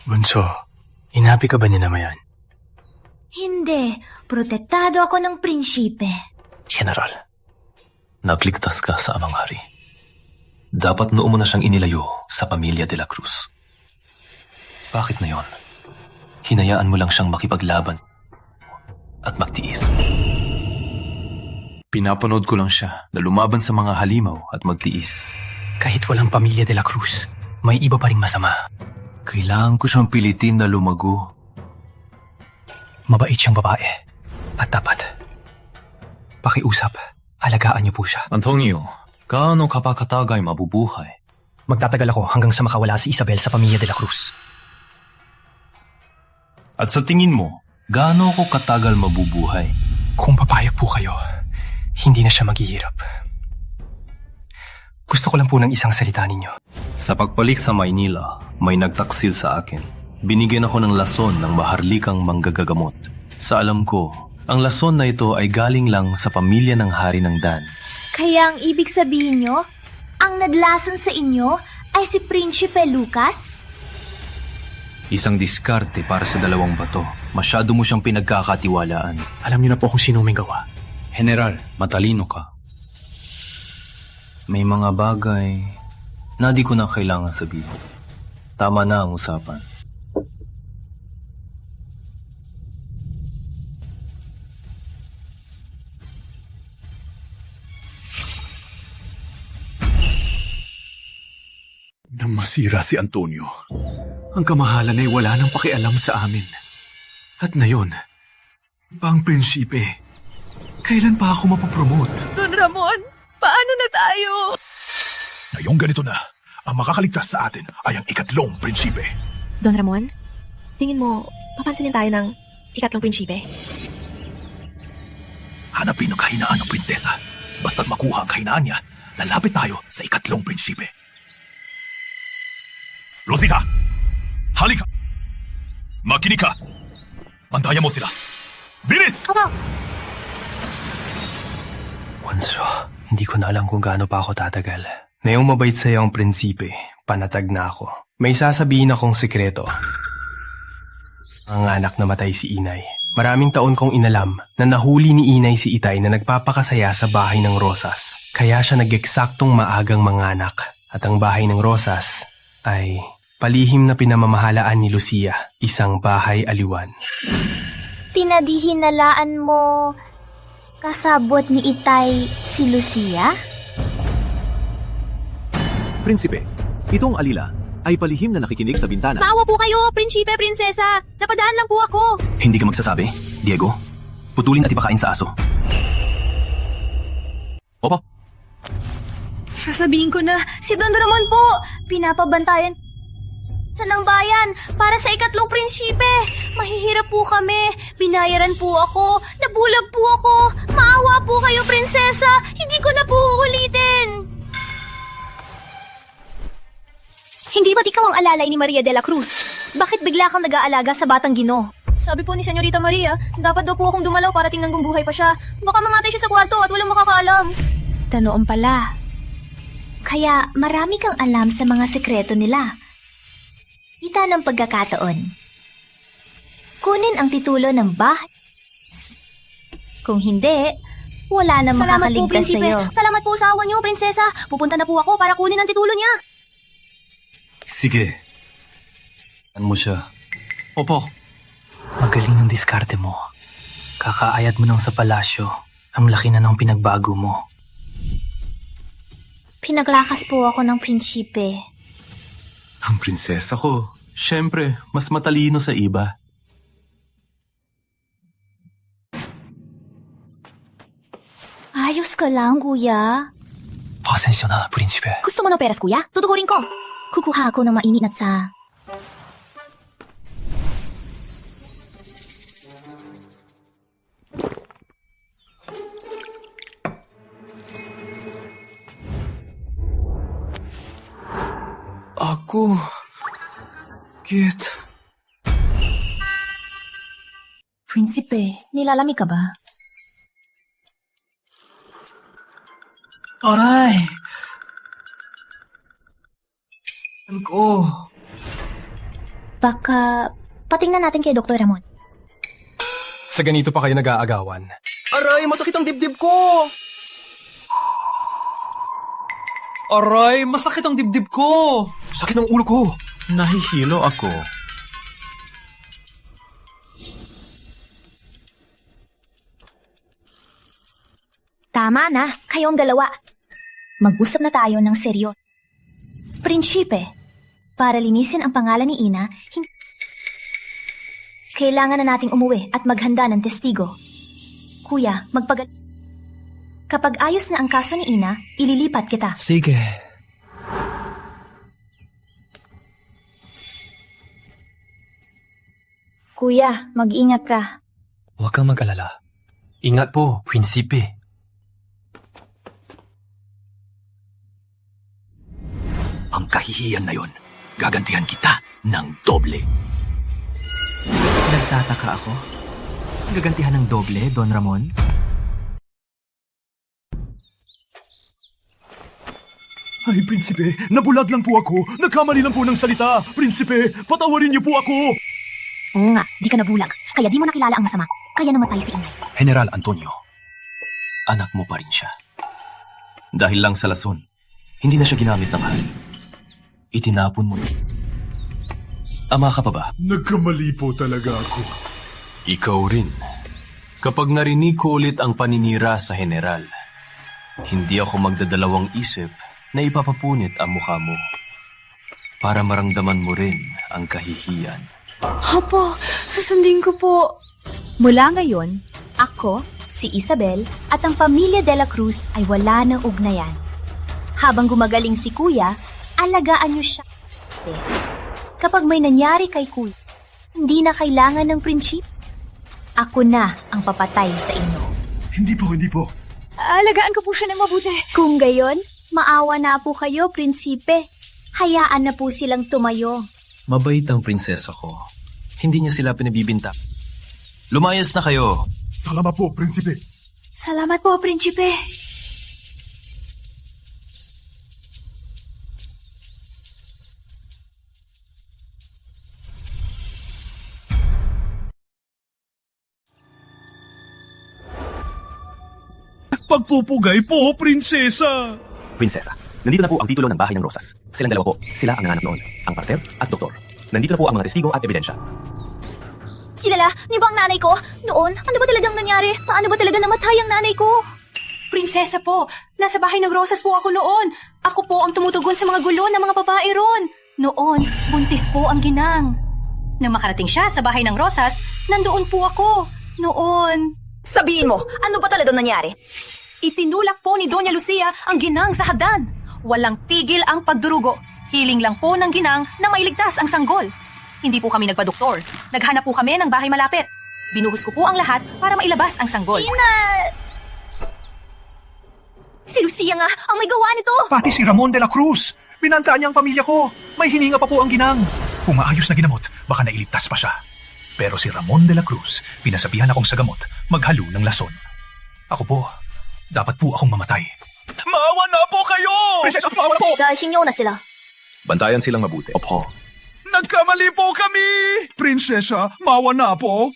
Bunso, inapi ka ba ni Namayan? Hindi, protektado ako ng prinsipe. General, nagligtas ka sa amang hari. Dapat noon mo na siyang inilayo sa pamilya de la Cruz. Bakit na yon? Hinayaan mo lang siyang makipaglaban at magtiis. Pinapanood ko lang siya na lumaban sa mga halimaw at magtiis. Kahit walang pamilya de la Cruz, may iba pa ring masama. Kailangan ko siyang pilitin na lumago. Mabait siyang babae. At dapat, pakiusap, alagaan niyo po siya. Antonio, gaano ka pa katagal mabubuhay? Magtatagal ako hanggang sa makawala si Isabel sa pamilya de la Cruz. At sa tingin mo, gaano ko katagal mabubuhay? Kung papayag po kayo, hindi na siya maghihirap. Gusto ko lang po ng isang salita ninyo. Sa pagbalik sa Maynila, may nagtaksil sa akin. Binigyan ako ng lason ng maharlikang manggagagamot. Sa alam ko, ang lason na ito ay galing lang sa pamilya ng hari ng Dan. Kaya ang ibig sabihin nyo, ang nadlason sa inyo ay si Prinsipe Lucas? Isang diskarte para sa dalawang bato. Masyado mo siyang pinagkakatiwalaan. Alam niyo na po kung sino may gawa. General, matalino ka. May mga bagay na di ko na kailangan sabihin. Tama na ang usapan. Nang masira si Antonio, ang kamahalan ay wala nang pakialam sa amin. At ngayon, pa ang prinsipe, kailan pa ako mapapromote? Don Ramon, paano na tayo? Ngayong ganito na, ang makakaligtas sa atin ay ang ikatlong prinsipe. Don Ramon, tingin mo, papansinin tayo ng ikatlong prinsipe? Hanapin ang kahinaan ng prinsesa. Basta't makuha ang kahinaan niya, lalapit tayo sa ikatlong prinsipe. Rosita! Halika! Makinig ka! Bantayan mo sila! Bilis! Opo. Juanso, hindi ko na alam kung gaano pa ako tatagal. Ngayong mabait sa'yo ang prinsipe, panatag na ako. May sasabihin akong sekreto. Ang anak na matay si Inay. Maraming taon kong inalam na nahuli ni Inay si Itay na nagpapakasaya sa bahay ng Rosas. Kaya siya nag-eksaktong maagang manganak. At ang bahay ng Rosas ay palihim na pinamamahalaan ni Lucia, isang bahay aliwan. Pinadihinalaan mo kasabot ni Itay si Lucia? Prinsipe, itong alila ay palihim na nakikinig sa bintana. Maawa po kayo, prinsipe, prinsesa. Napadaan lang po ako. Hindi ka magsasabi, Diego? Putulin at ipakain sa aso. Opo. Sasabihin ko na, si Don Ramon po, pinapabantayan sa ng bayan para sa ikatlong prinsipe. Mahihirap po kami, binayaran po ako, nabulag po ako. Maawa po kayo, prinsesa, hindi ko na po uulitin. Hindi ba't ikaw ang alalay ni Maria de la Cruz? Bakit bigla kang nag-aalaga sa batang Ginoo? Sabi po ni Senyorita Maria, dapat daw po akong dumalaw para tingnan kung buhay pa siya. Baka mamatay siya sa kwarto at walang makakaalam. Tanoon pala. Kaya marami kang alam sa mga sekreto nila. Kita ng pagkakataon. Kunin ang titulo ng bahay. Kung hindi, wala na makakaligtas sa'yo. Salamat po sa awa niyo, prinsesa. Pupunta na po ako para kunin ang titulo niya. Sige. Ano mo siya? Opo. Magaling ang diskarte mo. Kakaayat mo nang sa palasyo. Ang laki na ng pinagbago mo. Pinaglakas po ako ng prinsipe. Ang prinsesa ko. Siyempre, mas matalino sa iba. Ayos ka lang, kuya. Pasensya na, prinsipe. Gusto mo ng peras, kuya? Tutukurin ko. Kukuha ako ng mainit na tsa. Ako... Kit... Prinsipe, nilalamig ka ba? Aray! Ko. Baka patingnan natin kay Dr. Ramon. Sa ganito pa kayo nag-aagawan. Aray, masakit ang dibdib ko! Aray, masakit ang dibdib ko! Sakit ang ulo ko! Nahihilo ako. Tama na, kayong dalawa. Mag-usap na tayo ng seryo. Prinsipe, Para linisin ang pangalan ni Ina, kailangan na nating umuwi at maghanda ng testigo. Kuya, Kapag ayos na ang kaso ni Ina, ililipat kita. Sige. Kuya, mag-ingat ka. Huwag kang mag-alala. Ingat po, prinsipe. Ang kahihiyan na yon, gagantihan kita ng doble. Nagtataka ako. Gagantihan ng doble, Don Ramon? Ay, Prinsipe, nabulag lang po ako. Nagkamali lang po ng salita. Prinsipe, patawarin niyo po ako. Oo nga, di ka nabulag. Kaya di mo nakilala ang masama. Kaya namatay si Inay. General Antonio, anak mo pa rin siya. Dahil lang sa lason, hindi na siya ginamit ng hari. Itinapon mo. Ama ka pa ba? Nagkamali po talaga ako. Ikaw rin. Kapag narinig ko ulit ang paninira sa general, hindi ako magdadalawang isip na ipapapunit ang mukha mo para maramdaman mo rin ang kahihiyan. Opo, susundin ko po. Mula ngayon, ako, si Isabel, at ang pamilya de la Cruz ay wala ng ugnayan. Habang gumagaling si Kuya, alagaan niyo siya. Kapag may nangyari kay Kuya, hindi na kailangan ng prinsip. Ako na ang papatay sa inyo. Hindi po. Alagaan ko po siya ng mabuti. Kung gayon, maawa na po kayo, prinsipe. Hayaan na po silang tumayo. Mabait ang prinsesa ko. Hindi niya sila pinabibinta. Lumayas na kayo. Salamat po, Prinsipe. Salamat po, prinsipe. Pagpupugay po, Prinsesa. Prinsesa, nandito na po ang titulo ng Bahay ng Rosas. Silang dalawa po, sila ang nanganap noon, ang parter at doktor. Nandito na po ang mga testigo at ebidensya. Kilala, niyo ba ang nanay ko? Noon, ano ba talagang nangyari? Paano ba talaga namatay ang nanay ko? Prinsesa po, nasa bahay ng Rosas po ako noon. Ako po ang tumutugon sa mga gulo ng mga babae ron. Noon, buntis po ang ginang. Nang makarating siya sa bahay ng Rosas, nandoon po ako. Noon. Sabihin mo, ano ba talaga nangyari? Itinulak po ni Doña Lucia ang ginang sa hagdan. Walang tigil ang pagdurugo. Hiling lang po ng ginang na mailigtas ang sanggol. Hindi po kami nagpa-doktor. Naghanap po kami ng bahay malapit. Binuhos ko po ang lahat para mailabas ang sanggol. Si Lucia nga ang may gawa nito! Pati si Ramon de la Cruz. Binantaan niya ang pamilya ko. May hininga pa po ang ginang. Kung maayos na ginamot, baka nailigtas pa siya. Pero si Ramon de la Cruz, pinasabihan akong sa gamot, maghalo ng lason. Ako po, dapat po akong mamatay. Maawa na po kayo! Prinsesa, maawa na po! Dahil sinyo na sila. Bantayan silang mabuti. Opo. Nagkamali po kami! Prinsesa, mawa na po.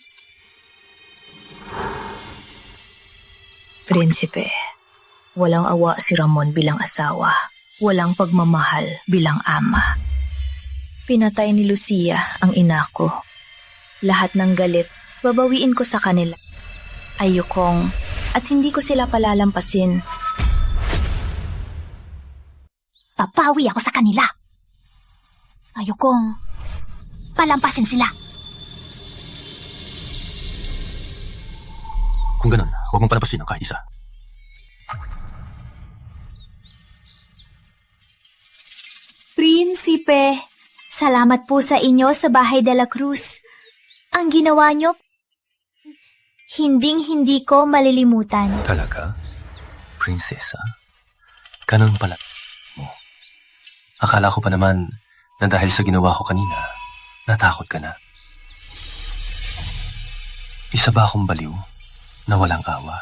Prinsipe, walang awa si Ramon bilang asawa. Walang pagmamahal bilang ama. Pinatay ni Lucia ang ina ko. Lahat ng galit, babawiin ko sa kanila. Ayokong, at hindi ko sila palalampasin. Papawi ako sa kanila. Ayokong palampasin sila. Kung ganun, huwag mong palampasin ang kahit isa. Prinsipe, salamat po sa inyo sa Bahay de la Cruz. Ang ginawa nyo, hinding-hindi ko malilimutan. Talaga? Prinsesa? Ganun pala mo. Akala ko pa naman na dahil sa ginawa ko kanina, natakot ka na. Isa ba akong baliw na walang awa?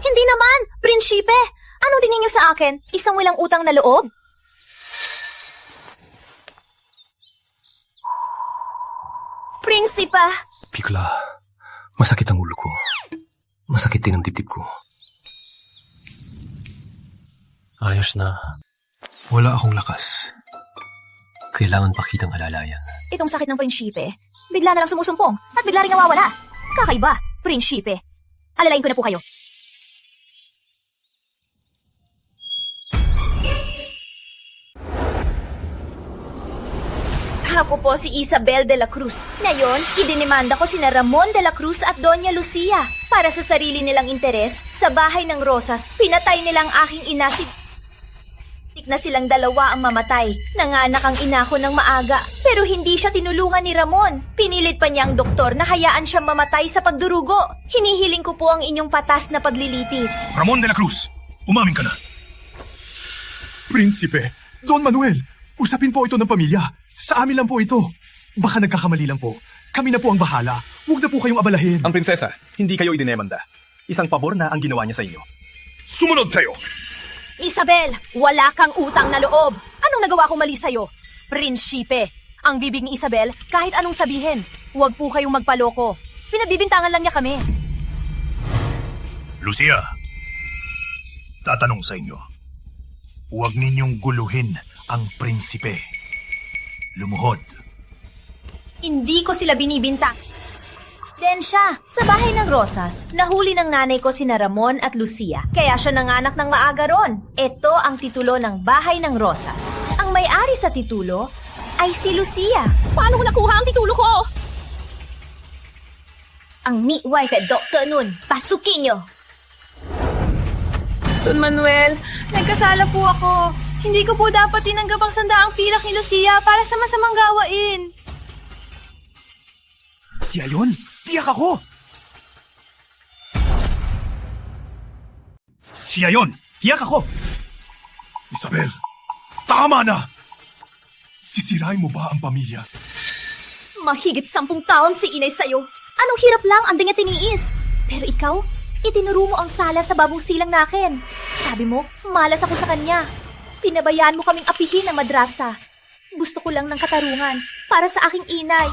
Hindi naman, prinsipe. Ano tingin niyo sa akin? Isang walang utang na loob? Prinsipa! Bigla, masakit ang ulo ko. Masakit din ang dibdib ko. Ayos na. Wala akong lakas. Kailangan pakitang alalayan. Itong sakit ng prinsipe, bigla na lang sumusumpong at bigla rin nawawala. Kakaiba, prinsipe. Alalayin ko na po kayo. Ako po si Isabel de la Cruz. Ngayon, idinimanda ko sina Ramon de la Cruz at Doña Lucia. Para sa sarili nilang interes, sa bahay ng Rosas, pinatay nilang aking ina si... na silang dalawa ang mamatay. Nanganak ang ina ko ng maaga, pero hindi siya tinulungan ni Ramon. Pinilit pa niya ang doktor na hayaan siyang mamatay sa pagdurugo. Hinihiling ko po ang inyong patas na paglilitis. Ramon de la Cruz, umamin ka na. Prinsipe, Don Manuel, usapin po ito ng pamilya. Sa amin lang po ito. Baka nagkakamali lang po. Kami na po ang bahala. Huwag na po kayong abalahin. Ang prinsesa, hindi kayo idinemanda. Isang pabor na ang ginawa niya sa inyo. Sumunod kayo! Isabel, wala kang utang na loob. Anong nagawa kong mali sa'yo? Prinsipe, ang bibig ni Isabel, kahit anong sabihin. Huwag po kayong magpaloko. Pinabibintangan lang niya kami. Lucia, tatanong sa inyo. Huwag ninyong guluhin ang prinsipe. Lumuhod. Hindi ko sila binibintang. Densya, sa bahay ng Rosas, nahuli ng nanay ko sina Ramon at Lucia, kaya siya nanganak ng maaga ron. Ito ang titulo ng bahay ng Rosas. Ang may-ari sa titulo ay si Lucia. Paano ko nakuha ang titulo ko? Ang midwife at doktor nun, pasukin nyo! Don Manuel, nagkasala po ako. Hindi ko po dapat tinanggap ang sandaang pilak ni Lucia para sa masamang gawain. Siya yun? Tiyak ako! Siya yon! Tiyak ako! Isabel, tama na! Sisirain mo ba ang pamilya? Mahigit 10 taon si inay sa'yo. Anong hirap lang ang dinga tiniis. Pero ikaw, itinuro mo ang sala sa babong silang nakin. Sabi mo, malas ako sa kanya. Pinabayaan mo kaming apihin ng madrasta. Gusto ko lang ng katarungan para sa aking inay.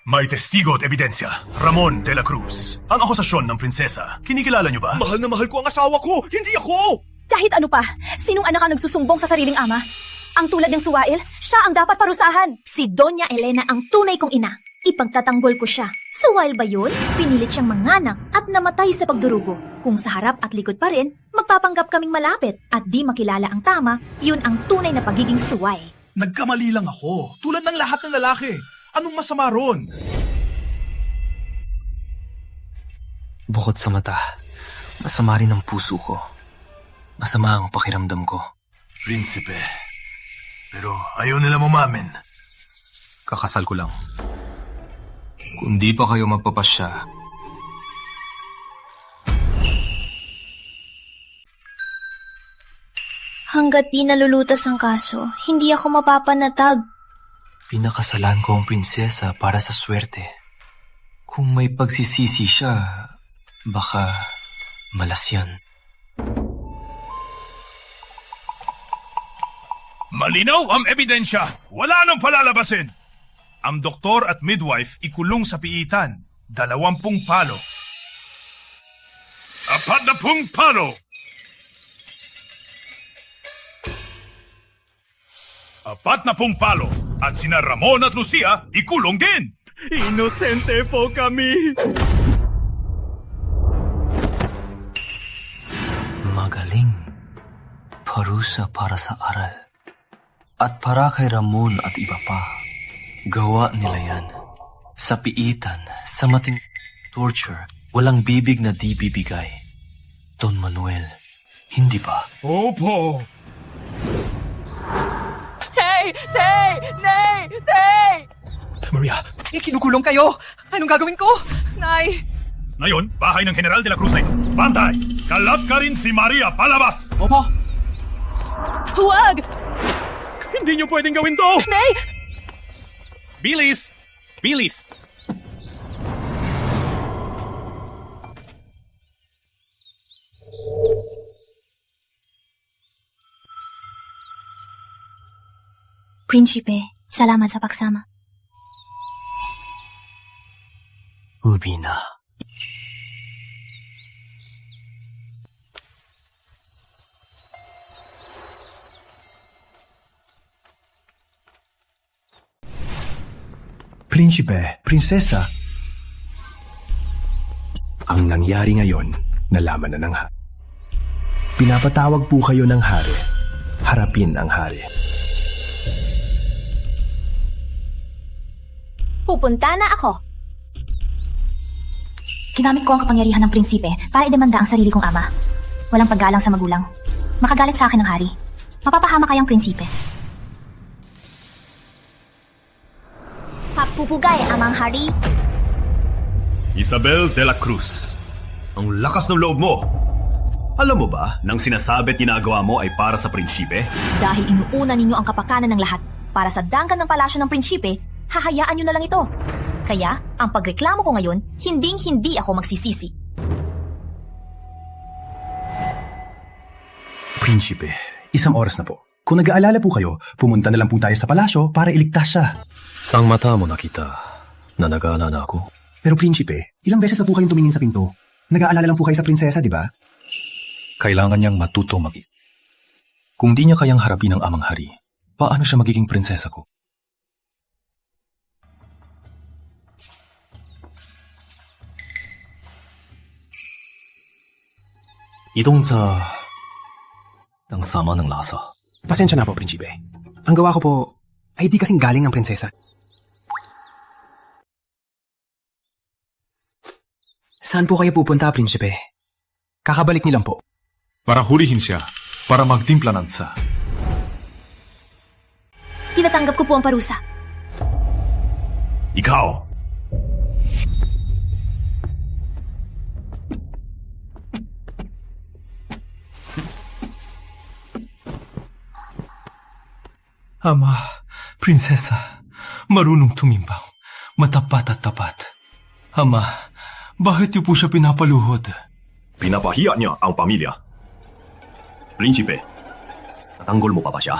May testigo at ebidensya. Ramon de la Cruz. Ang akusasyon ng prinsesa. Kinikilala niyo ba? Mahal na mahal ko ang asawa ko! Hindi ako! Kahit ano pa, sinong anak ang nagsusumbong sa sariling ama? Ang tulad ng Suwail, siya ang dapat parusahan. Si Doña Elena ang tunay kong ina. Ipagtatanggol ko siya. Suwail ba yun? Pinilit siyang manganak at namatay sa pagdurugo. Kung sa harap at likod pa rin, magpapanggap kaming malapit at di makilala ang tama, yun ang tunay na pagiging suway. Nagkamali lang ako. Tulad ng lahat ng lalaki. Anong masama ron? Bukod sa mata, masama rin ang puso ko. Masama ang pakiramdam ko. Prinsipe. Pero ayaw nila umamin. Kakasal ko lang. Kung di pa kayo magpapasya, Hanggat di nalulutas ang kaso, hindi ako mapapanatag. pinakasalan ko ang prinsesa para sa swerte. Kung may pagsisisi siya, baka malas yan. Malinaw ang ebidensya. Wala nang palalabasin. Ang doktor at midwife ikulong sa piitan. 20 palo. 40 palo. 40 palo. At sina Ramon at Lucia ikulong din. Inosente po kami! Magaling. Parusa para sa aral. At para kay Ramon at iba pa. Gawa nila yan. Sa piitan, sa torture, walang bibig na di bibigay. Don Manuel, hindi ba? Opo! Tay! Tay! Nay! Tay! Maria, kinukulong kayo! Anong gagawin ko? Nay! Ngayon, bahay ng General de la Cruz na ito. Bantay! Kalat ka rin si Maria palabas! Opo! Huwag! Hindi niyo pwedeng gawin to! Nay! Bilis! Bilis! Prinsipe, salamat sa pagsama. Ubina. Prinsipe, prinsesa. Ang nangyari ngayon, nalaman na ng hari. Pinapatawag po kayo ng hari. Harapin ang hari. Pupunta na ako. Ginamit ko ang kapangyarihan ng prinsipe para idemanda ang sarili kong ama. Walang paggalang sa magulang. Makagalit sa akin ng hari. Mapapahama kayang prinsipe. Papupugay, amang hari. Isabel de la Cruz, ang lakas ng loob mo. Alam mo ba, nang sinasabi at ginagawa mo ay para sa prinsipe? Dahil inuuna ninyo ang kapakanan ng lahat para sa dangkan ng palasyo ng prinsipe, hahayaan nyo na lang ito. Kaya, ang pagreklamo ko ngayon, hinding-hindi ako magsisisi. Prinsipe, isang oras na po. Kung nag-aalala po kayo, pumunta na lang po tayo sa palasyo para iligtas siya. Sang mata mo nakita na nag-aalala ako. Pero Prinsipe, ilang beses na po kayong tumingin sa pinto. Nag-aalala lang po kayo sa prinsesa, di ba? Kailangan niyang matuto mag-isip. Kung di niya kayang harapin ang amang hari, paano siya magiging prinsesa ko? Itong sa... ang sama ng lasa. Pasensya na po, Prinsipe. Ang gawa ko po ay di kasing galing ng prinsesa. Saan po kayo pupunta, Prinsipe? Kakabalik niyo lang po. Para hulihin siya, para magtimpla ng sa. Tinatanggap ko po ang parusa. Ikaw! Ama, prinsesa, marunong tumimbang, matapat at tapat. Ama, bakit niyo po siya pinapaluhod? Pinapahiya niya ang pamilya. Prinsipe, natanggol mo pa ba siya?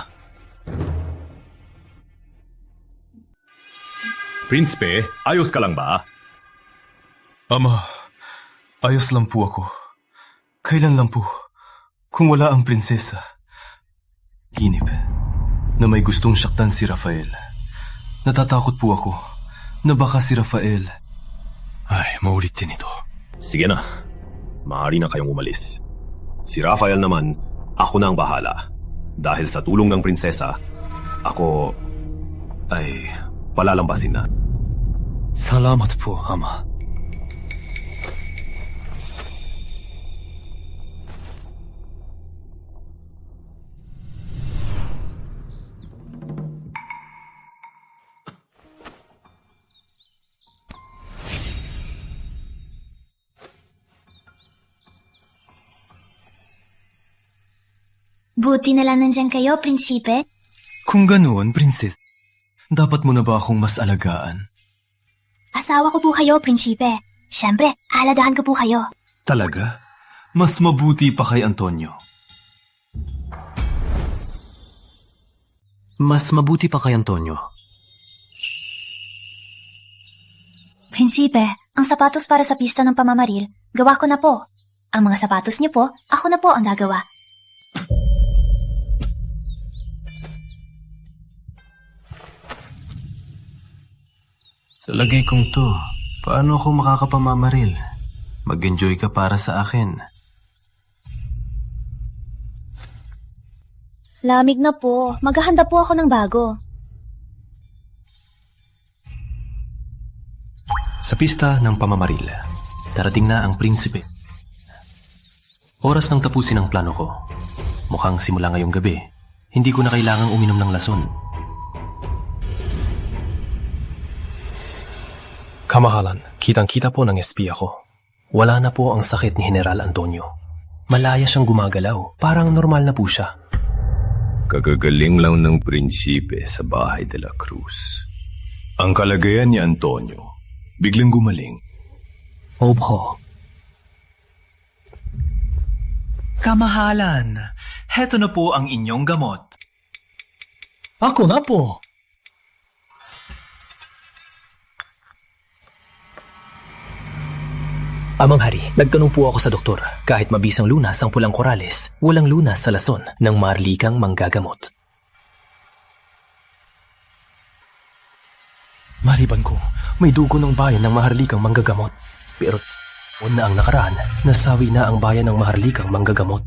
Prinsipe, ayos ka lang ba? Ama, ayos lang po ako. Kailan lang po, kung wala ang prinsesa. Ginip, na may gustong saktan si Rafael. Natatakot po ako, na baka si Rafael... Ay, maulit din ito. Sige na, maaari na kayong umalis. Si Rafael naman, ako na ang bahala. Dahil sa tulong ng prinsesa, ako ay palalambasin na. Salamat po, Ama. Buti na lang nandyan kayo, prinsipe. Kung ganoon, prinses, dapat mo na ba akong mas alagaan? Asawa ko po kayo, prinsipe. Siyempre, aladahan ko po kayo. Talaga? Mas mabuti pa kay Antonio. Mas mabuti pa kay Antonio. Prinsipe, ang sapatos para sa pista ng pamamaril, gawa ko na po. Ang mga sapatos niyo po, ako na po ang gagawa. Sa lagay kong to, paano ako makakapamamaril? Mag-enjoy ka para sa akin. Lamig na po. Maghahanda po ako ng bago. Sa pista ng pamamaril, darating na ang prinsipe. Oras nang tapusin ang plano ko. Mukhang simula ngayong gabi, hindi ko na kailangang uminom ng lason. Kamahalan, kitang-kita po ng espiya ko. Wala na po ang sakit ni General Antonio. Malaya siyang gumagalaw, parang normal na po siya. Kagagaling lang ng prinsipe sa bahay de la Cruz. Ang kalagayan ni Antonio, biglang gumaling. Opo. Kamahalan, heto na po ang inyong gamot. Ako na po. Amang hari, nagtanong po ako sa doktor. Kahit mabisang lunas ang pulang korales, walang lunas sa lason ng maharlikang manggagamot. Maliban ko, may dugo ng bayan ng maharlikang manggagamot. Pero Una ang nakaraan, nasawi na ang bayan ng maharlikang manggagamot.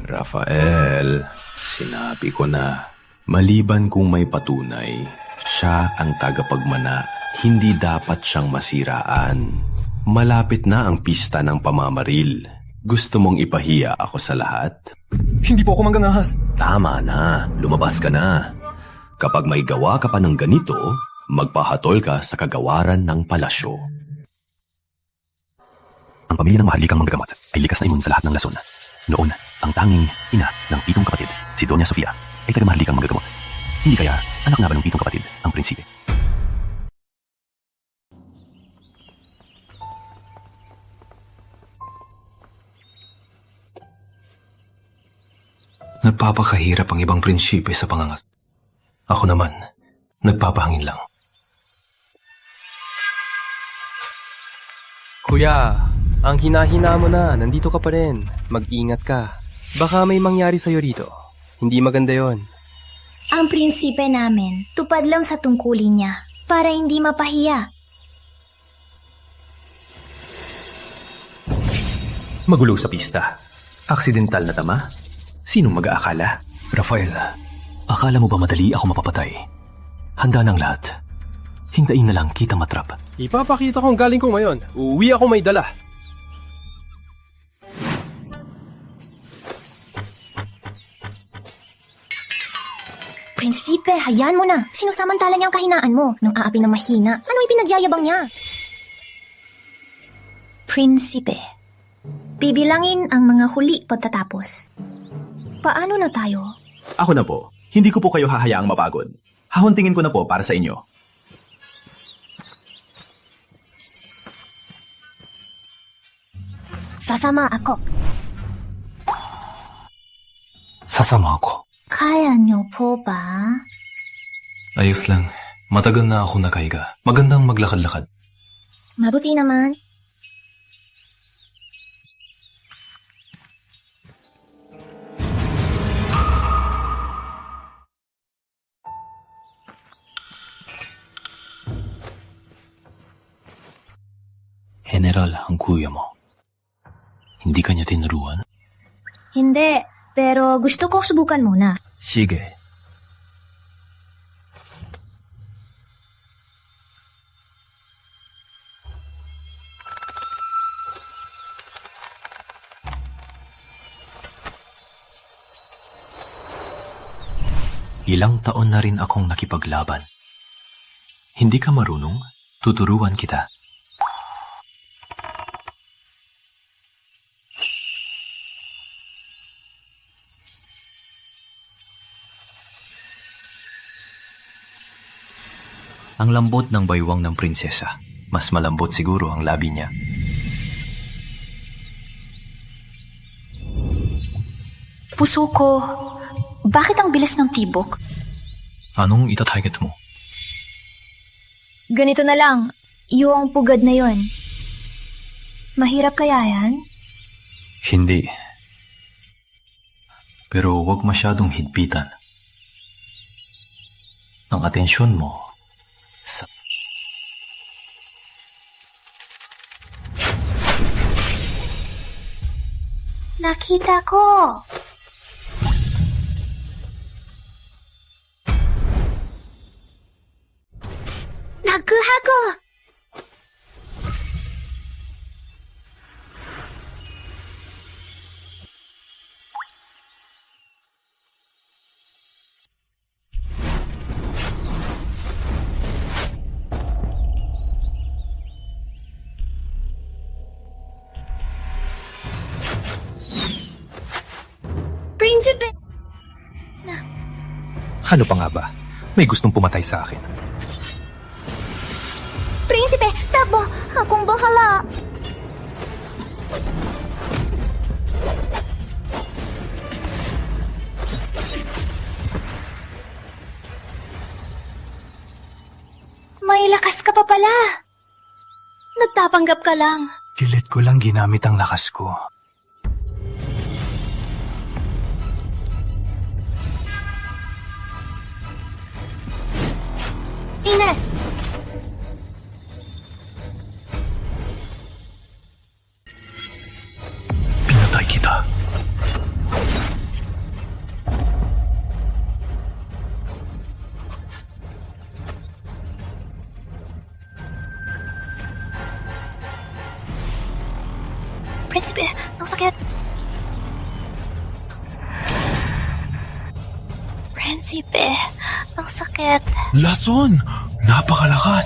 Rafael, sinabi ko na, maliban kung may patunay, siya ang tagapagmana, hindi dapat siyang masiraan. Malapit na ang pista ng pamamaril. Gusto mong ipahiya ako sa lahat? Hindi po ako manggangahas. Tama na, lumabas ka na. Kapag may gawa ka pa ng ganito, magpahatol ka sa kagawaran ng palasyo. Ang pamilya ng maharlikang manggagamot ay likas na imun sa lahat ng lason. Noon, ang tanging ina ng 7 kapatid, si Doña Sofia, ay taga-maharlikang manggagamot. Hindi kaya anak nga ba ng 7 kapatid ang prinsipe? Napapakahirap ang ibang prinsipe sa pangangas. Ako naman, nagpapahangin lang. Kuya, ang hinahina mo na. Nandito ka pa rin. Mag-ingat ka. Baka may mangyari sa'yo rito. Hindi maganda yon. Ang prinsipe namin, tupad lang sa tungkulin niya para hindi mapahiya. Magulo sa pista. Aksidental na tama? Sinong mag-aakala? Rafael, akala mo ba madali ako mapapatay? Handa ng lahat. Hintayin na lang kita matrap. Ipapakita kong galing ko ngayon. Uuwi ako may dala. Prinsipe, hayaan mo na. Sinusamantala niya ang kahinaan mo nung aapi na mahina. Ano ipinagyayabang niya? Prinsipe, bibilangin ang mga huli pagtatapos. Paano na tayo? Ako na po. Hindi ko po kayo hahayaang mapagod. Hahuntingin ko na po para sa inyo. Sasama ako. Sasama ako. Kaya niyo po ba? Ayos lang. Matagal na ako nakahiga. Magandang maglakad-lakad. Mabuti naman. General, ang kuya mo. Hindi ka niya tinuruan? Hindi, pero gusto ko subukan muna. Sige. Ilang taon na rin akong nakipaglaban. Hindi ka marunong? Tuturuan kita. Ang lambot ng baywang ng prinsesa. Mas malambot siguro ang labi niya. Puso ko, bakit ang bilis ng tibok? Anong itatarget mo? Ganito na lang, yung pugad na yon. Mahirap kaya yan? Hindi. Pero huwag masyadong higpitan. Ang atensyon mo sa... Nakita ko! Nakuha ko! Prinsipe! Ano pa nga ba? May gustong pumatay sa akin. Prinsipe! Takbo! Akong bahala! May lakas ka pa pala! Nagtapanggap ka lang. Kilit ko lang ginamit ang lakas ko. Ine! Pinatay kita. Prinsipe, ang sakit. Prinsipe, ang sakit. Lason! Napakalakas!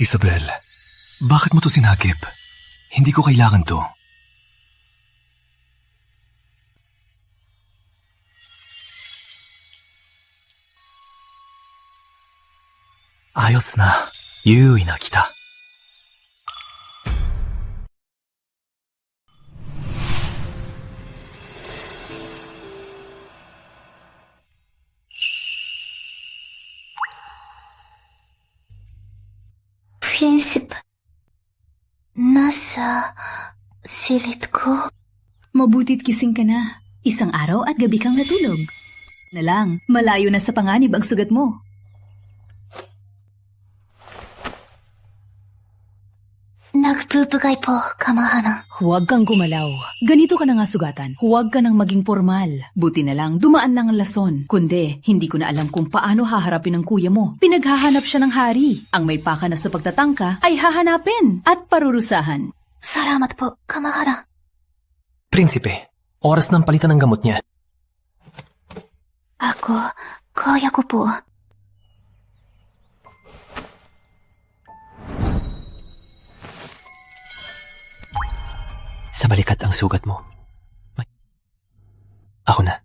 Isabel, bakit mo to sinakip? Hindi ko kailangan to. Ayos na. Yui na kita. Prinsipe, nasa silid ko. Mabuti't kising ka na. Isang araw at gabi kang natulog. Na lang, malayo na sa panganib ang sugat mo. Nagpupugay po, Kamahana. Huwag kang gumalaw. Ganito ka na nga sugatan. Huwag ka nang maging formal. Buti na lang, dumaan lang ang lason. Kundi, hindi ko na alam kung paano haharapin ang kuya mo. Pinaghahanap siya ng hari. Ang may paka na sa pagtatangka ay hahanapin at parurusahan. Salamat po, Kamahana. Prinsipe, oras ng palitan ng gamot niya. Ako, kaya ko po. Sa balikat ang sugat mo. Ako na.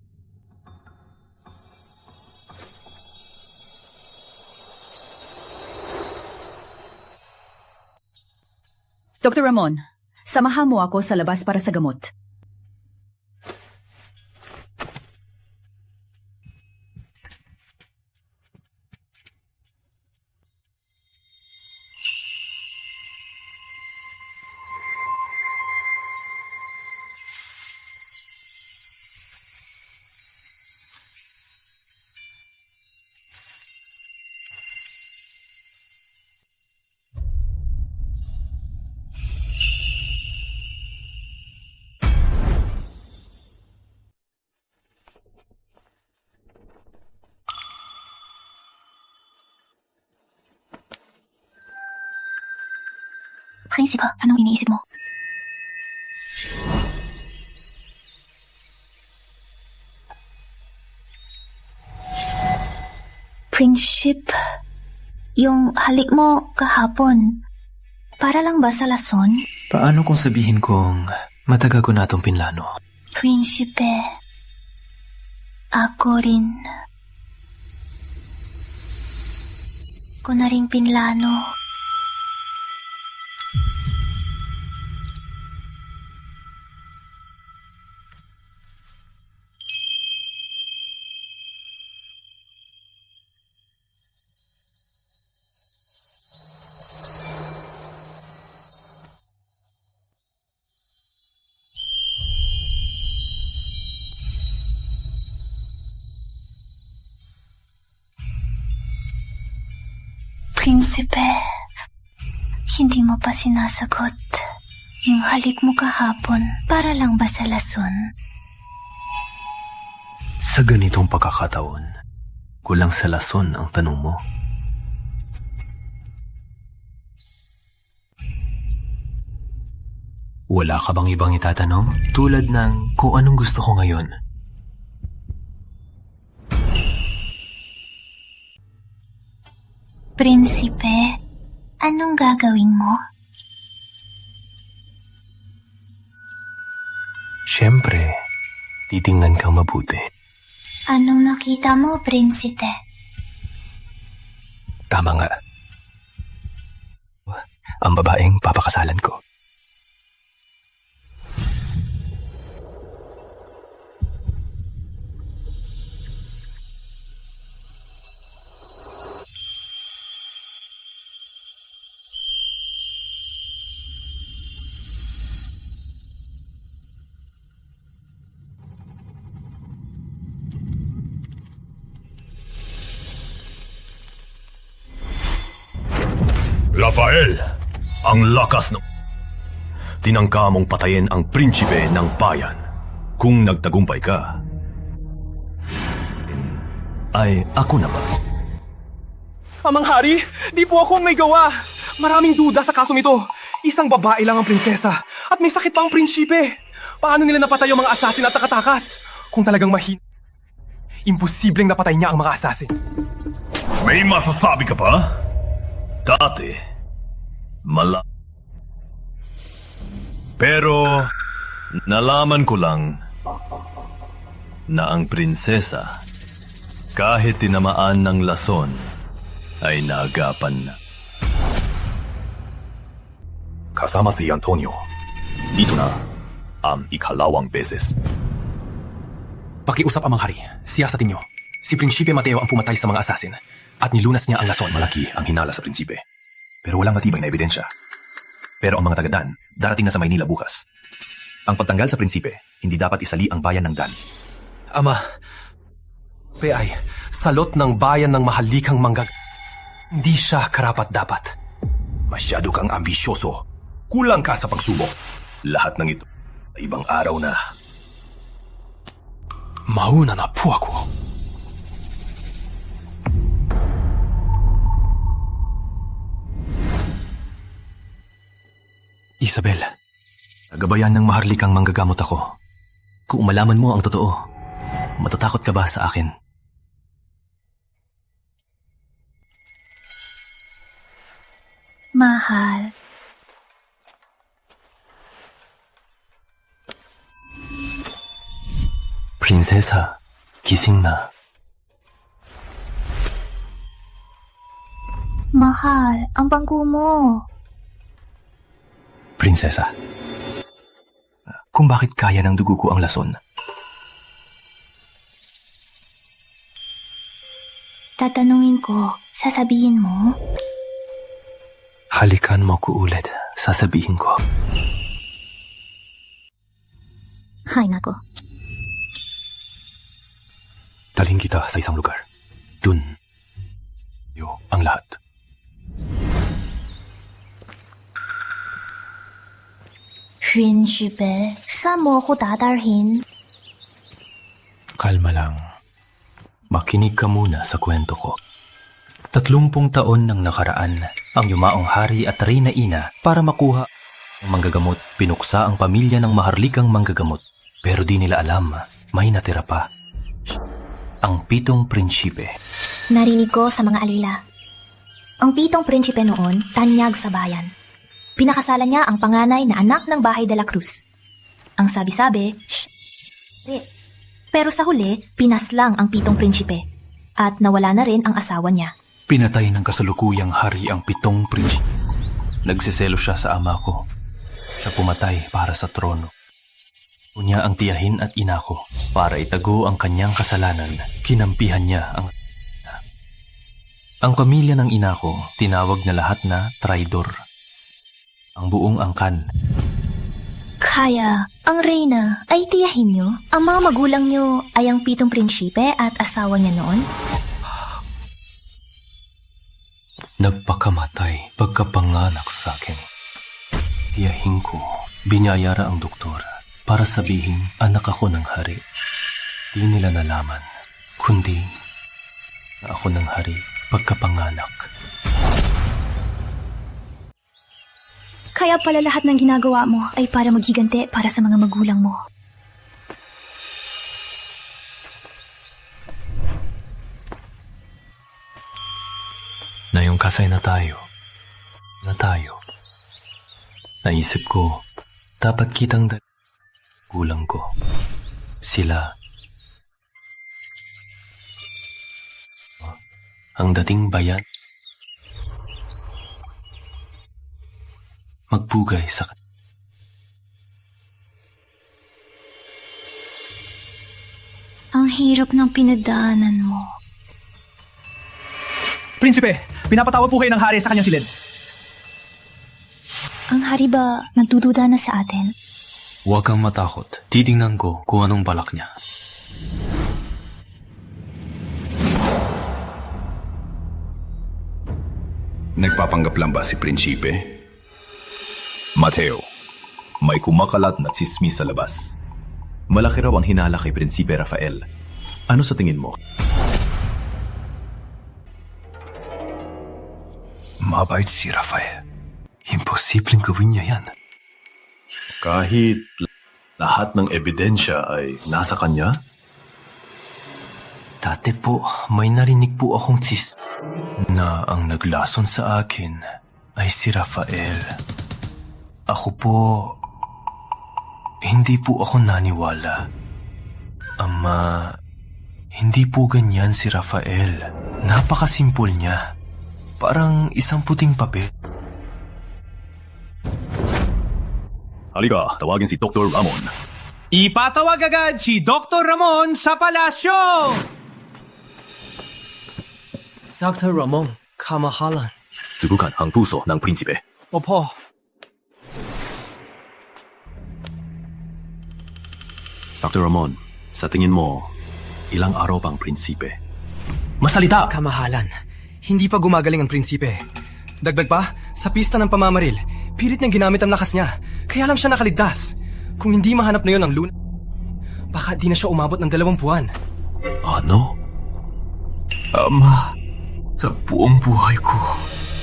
Dr. Ramon, samahan mo ako sa labas para sa gamot. Prinsipe, anong iniisip mo? Prinsipe, yung halik mo kahapon, para lang ba sa lason? Paano kung sabihin kong matagal ko na itong pinlano? Prinsipe, ako rin. Ko na rin pinlano. Prinsipe, hindi mo pa sinasagot. Yung halik mo kahapon, para lang ba sa lason? Sa ganitong pagkakataon, kulang sa lason ang tanong mo. Wala ka bang ibang itatanong? Tulad ng kung anong gusto ko ngayon. Prinsipe, anong gagawin mo? Siyempre, titingnan kang mabuti. Anong nakita mo, Prinsipe? Tama nga. ang babaeng papakasalan ko. Rafael, ang lakas no. Tinangka mong patayin ang prinsipe ng bayan. Kung nagtagumpay ka, ay ako na ba? Amang Hari, di po ako ang may gawa. Maraming duda sa kasong ito. Isang babae lang ang prinsesa at may sakit pa ang prinsipe. Paano nila napatay ang mga asasin at takatakas? Kung talagang imposibleng napatay niya ang mga asasin. May masasabi ka pa? Dati, pero nalaman ko lang na ang prinsesa, kahit tinamaan ng lason, ay naagapan na. Kasama si Antonio. Dito na ang ikalawang beses. Pakiusap, Amang Hari. Siyasatin niyo. Si Prinsipe Mateo ang pumatay sa mga asasin at nilunas niya ang lason. Malaki ang hinala sa prinsipe, pero walang matibay na ebidensya. Pero ang mga taga-Dan darating na sa Maynila bukas. Ang pagtanggal sa prinsipe, hindi dapat isali ang bayan ng Dan. Ama, Peay, salot ng bayan ng mahalikang hindi siya karapat-dapat. Masyado kang ambisyoso. Kulang ka sa pagsubok. Lahat ng ito, ibang araw na. Mauna na po ako. Isabel, nagabayan ng maharlikang manggagamot ako. Kung malaman mo ang totoo, matatakot ka ba sa akin? Mahal. Prinsesa, gising na. Mahal, ang bangko mo. Prinsesa, kung bakit kaya ng dugo ko ang lason? Tatanungin ko, sasabihin mo? Halikan mo ko ulit, sasabihin ko. Hay nako. Dalhin kita sa isang lugar. Dun, ang lahat. Prinsipe, saan mo ako tatarhin? Kalma lang. Makinig ka muna sa kwento ko. 30 taon nang nakaraan, ang yumaong hari at reyna ina para makuha ang manggagamot, pinuksa ang pamilya ng maharlikang manggagamot. Pero di nila alam, may natira pa. Ang 7 prinsipe. Narinig ko sa mga alila. Ang 7 prinsipe noon, tanyag sa bayan. Pinakasalan niya ang panganay na anak ng bahay de la Cruz. Ang sabi-sabi, pero sa huli, pinaslang ang 7 prinsipe at nawala na rin ang asawa niya. Pinatay ng kasalukuyang hari ang 7 prinsipe. Nagsiselo siya sa ama ko. Siya pumatay para sa trono. Unya ang tiyahin at ina ko. Para itago ang kanyang kasalanan, kinampihan niya ang pamilya ng ina ko, tinawag na lahat na traidor. Ang buong angkan. Kaya, ang reyna ay tiyahin niyo? Ang mga magulang niyo ay ang 7 prinsipe at asawa niya noon? Nagpakamatay pagkapanganak sa akin. Tiyahin ko, binyayara ang doktor para sabihin anak ako ng hari. Di nila nalaman, kundi na ako ng hari pagkapanganak. Kaya pala lahat ng ginagawa mo ay para maghiganti para sa mga magulang mo. Ngayong kasay na tayo, naisip ko, dapat kitang gulang ko. Sila. Ang dating bayan. Magpugay sa... Ang hirap ng pinagdaanan mo. Prinsipe, pinapatawag po kayo ng hari sa kanyang silid. Ang hari ba nagdududa na sa atin? Huwag kang matakot. Titingnan ko kung anong balak niya. Nagpapanggap lang ba si Prinsipe? Mateo, may kumakalat na tsismis sa labas. Malaki raw ang hinala kay Prinsipe Rafael. Ano sa tingin mo? Mabait si Rafael. Imposibleng gawin niya yan. Kahit lahat ng ebidensya ay nasa kanya? Dati po, may narinig po akong na ang naglason sa akin ay si Rafael. Ako po, hindi po ako naniwala. Ama, hindi po ganyan si Rafael. Napakasimpol niya. Parang isang puting papel. Halika, tawagin si Dr. Ramon. Ipatawag agad si Dr. Ramon sa palasyo! Dr. Ramon, kamahalan. Subukan ang puso ng Prinsipe. Opo. Dr. Ramon, sa tingin mo, ilang araw pang Prinsipe? Masalita! Kamahalan, hindi pa gumagaling ang prinsipe. Dagdag pa, sa pista ng pamamaril, pilit niyang ginamit ang lakas niya. Kaya lang siya nakaligtas. Kung hindi mahanap na yun ang luna, baka di na siya umabot ng 2 buwan. Ano? Ama, sa buong buhay ko,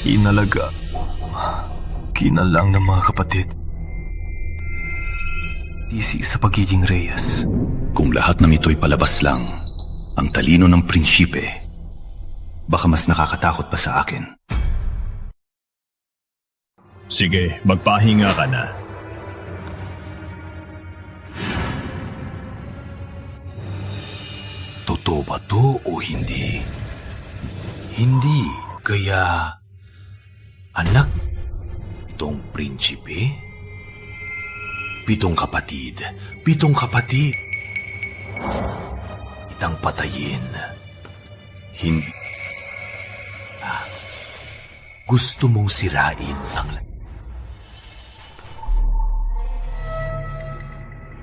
inalaga, kinalang ng mga kapatid. Tisi sa pagiging Reyes. Kung lahat ng ito'y palabas lang, ang talino ng Prinsipe, baka mas nakakatakot pa sa akin. Sige, magpahinga ka na. Totoo ba to o hindi? Hindi, kaya anak itong prinsipe? 7 kapatid, 7 kapatid. Itang patayin. Hindi. Gusto mong sirain ang...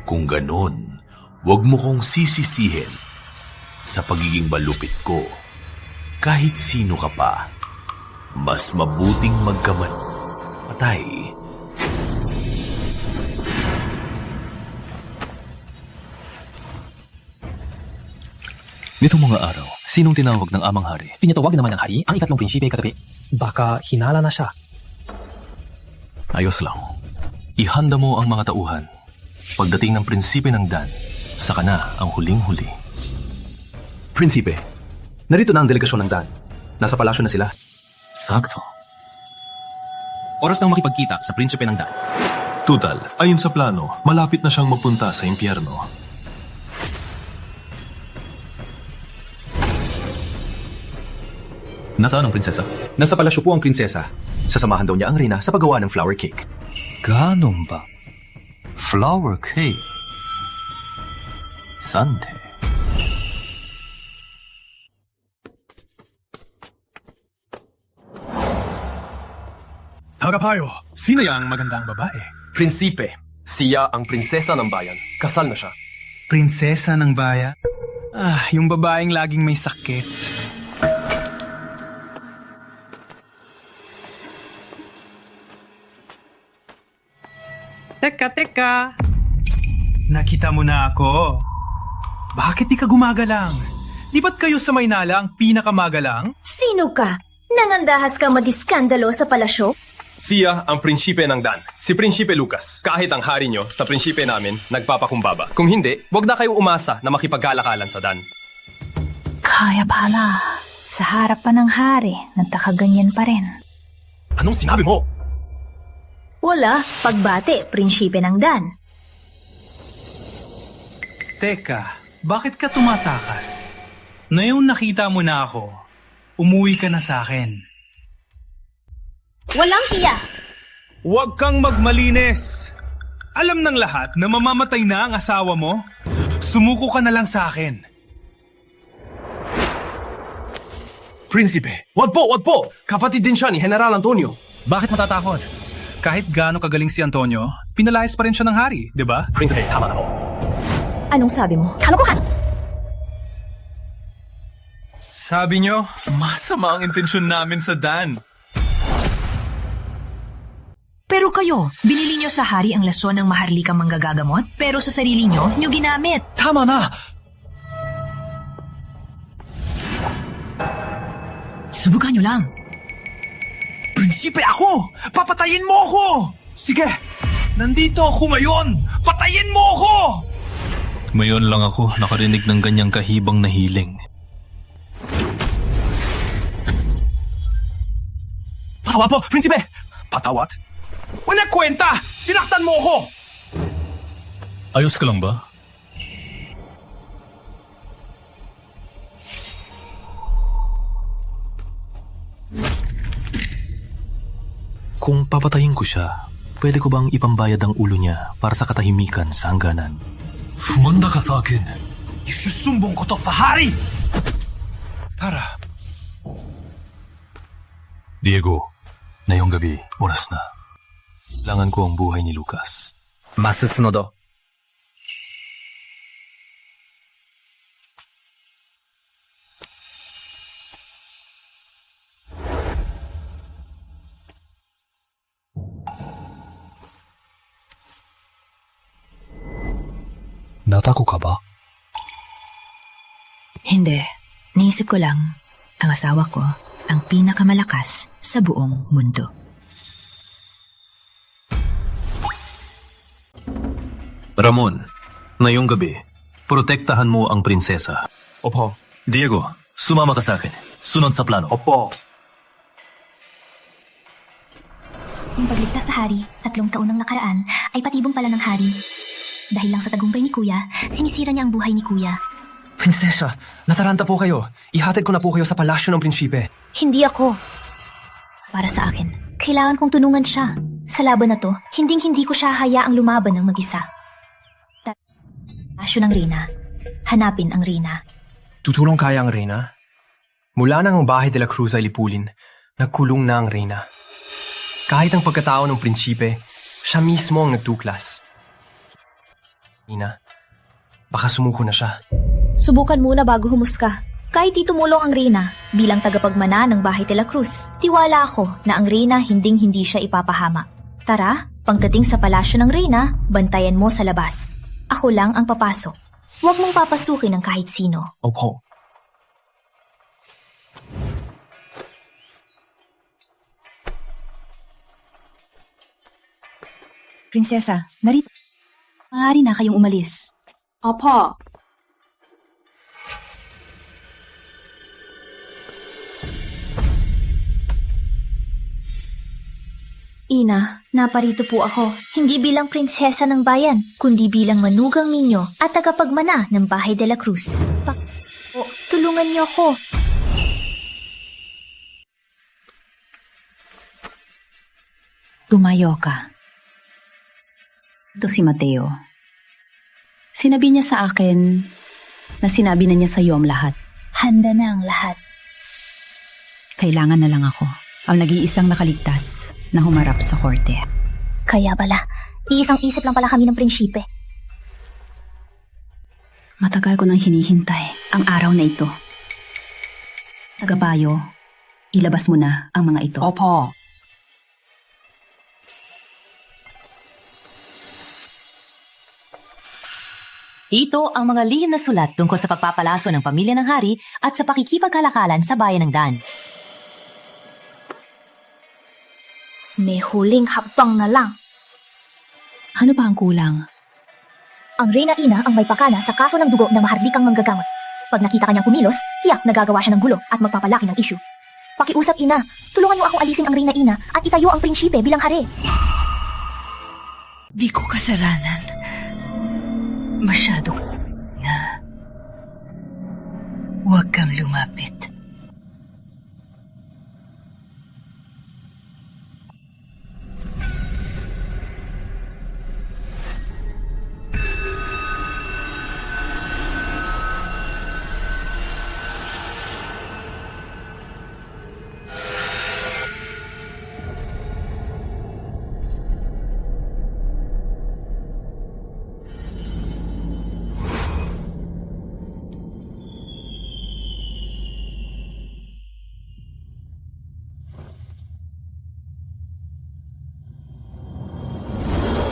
Kung ganon, wag mo kong sisisihin sa pagiging malupit ko. Kahit sino ka pa, mas mabuting patay. Nitong mga araw, sinong tinawag ng amang hari? Pinatawag naman ng hari ang 3 prinsipe kagabi. Baka hinala na siya. Ayos lang. Ihanda mo ang mga tauhan. Pagdating ng prinsipe ng Dan, saka na ang huling-huli. Prinsipe, narito na ang delegasyon ng Dan. Nasa palasyo na sila. Sakto. Oras nang makipagkita sa prinsipe ng Dan. Tutal, ayon sa plano, malapit na siyang magpunta sa impyerno. Nasaan ang prinsesa? Nasa palasyo po ang prinsesa. Sasamahan daw niya ang reyna sa paggawa ng flower cake. Ganon ba? Flower cake? Sante. Tagapayo, sino yang magandang babae? Prinsipe. Siya ang prinsesa ng bayan. Kasal na siya. Prinsesa ng bayan? Yung babaeng laging may sakit. Teka. Nakita mo na ako. Bakit di ka gumagalang? Di ba't kayo sa Maynala ang pinakamagalang? Sino ka? Nangandahas ka mag-iskandalo sa palasyo? Siya ang prinsipe ng Dan. Si Prinsipe Lucas. Kahit ang hari nyo, sa prinsipe namin, nagpapakumbaba. Kung hindi, wag na kayo umasa na makipagkalakalan sa Dan. Kaya pala. Sa harap pa ng hari, nagtakaganyan pa rin. Anong sinabi mo? Wala, pagbate, prinsipe ng Dan. Teka, bakit ka tumatakas? Ngayong nakita mo na ako, umuwi ka na sa akin. Walang hiya! Huwag kang magmalinis. Alam ng lahat na mamamatay na ang asawa mo. Sumuko ka na lang sa akin. Prinsipe, wag po! Kapatid din siya ni General Antonio. Bakit matatakot? Kahit gaano kagaling si Antonio, pinalayas pa rin siya ng hari, di ba? Prinsipe, tama na po. Anong sabi mo? Kalokohan! Sabi nyo, masama ang intensyon namin sa Dan. Pero kayo, binili nyo sa hari ang lason ng maharlikang manggagagamot, pero sa sarili nyo ginamit. Tama na! Subukan nyo lang. Prinsipe ako! Papatayin mo ako! Sige, nandito ako ngayon! Patayin mo ako! Ngayon lang ako nakarinig ng ganyang kahibang na hiling. Patawat po, Prinsipe! Patawat? Walang kwenta! Sinaktan mo ako! Ayos ka lang ba? Kung papatayin ko siya, pwede ko bang ipambayad ang ulo niya para sa katahimikan sa hangganan? Humanda ka sa akin. Isusumbong ko to sa hari! Tara. Diego, ngayong gabi, oras na. Kailangan ko ang buhay ni Lucas. Masusunod. Natako ka ba? Hindi. Niisip ko lang, ang asawa ko, ang pinakamalakas sa buong mundo. Ramon, ngayong gabi, protektahan mo ang prinsesa. Opo. Diego, sumama ka sa akin. Sunod sa plano. Opo. Yung pagligtas sa hari, 3 taon nang nakaraan, ay patibong pala ng hari. Dahil lang sa tagumpay ni Kuya, sinisira niya ang buhay ni Kuya. Prinsesa, nataranta po kayo. Ihatid ko na po kayo sa palasyo ng prinsipe. Hindi ako. Para sa akin, kailangan kong tulungan siya. Sa laban na to, hinding-hindi ko siya hayaang lumaban ng mag-isa. Palasyo ng Reyna. Hanapin ang Reyna. Tutulong kaya ang Reyna? Mula nang ang bahay de la Cruz ay lipulin, nagkulong na ang Reyna. Kahit ang pagkatao ng prinsipe, siya mismo ang nagtuklas. Reyna, baka sumuko na siya. Subukan muna bago humusga. Kahit di tumulong ang Reyna, bilang tagapagmana ng bahay de la Cruz, tiwala ako na ang Reyna hinding-hindi siya ipapahama. Tara, pagdating sa palasyo ng Reyna, bantayan mo sa labas. Ako lang ang papasok. Huwag mong papasukin ng kahit sino. Opo. Prinsesa, narito. Maaari na kayong umalis. Opo. Ina, naparito po ako. Hindi bilang prinsesa ng bayan, kundi bilang manugang ninyo at tagapagmana ng bahay de la Cruz. Tulungan niyo ako. Tumayo ka. Ito si Mateo. Sinabi niya sa akin na sinabi na niya sa iyo ang lahat. Handa na ang lahat. Kailangan na lang ako, ang nag-iisang nakaligtas na humarap sa korte. Kaya pala, iisang-isip lang pala kami ng prinsipe. Matagal ko nang hinihintay ang araw na ito. Tagabayo, ilabas mo na ang mga ito. Opo. Ito ang mga lihim na sulat tungkol sa pagpapalaso ng pamilya ng hari at sa pakikipagkalakalan sa bayan ng Dan. May huling habang na lang. Ano ba ang kulang? Ang Reyna Ina ang may pakana sa kaso ng dugo ng maharlikang manggagamot. Pag nakita kanyang kumilos, tiyak nagagawa siya ng gulo at magpapalaki ng issue. Pakiusap, Ina. Tulungan niyo akong alisin ang Reyna Ina at itayo ang prinsipe bilang hari. Di ko kasalanan. Masyado na. Huwag kang lumapit.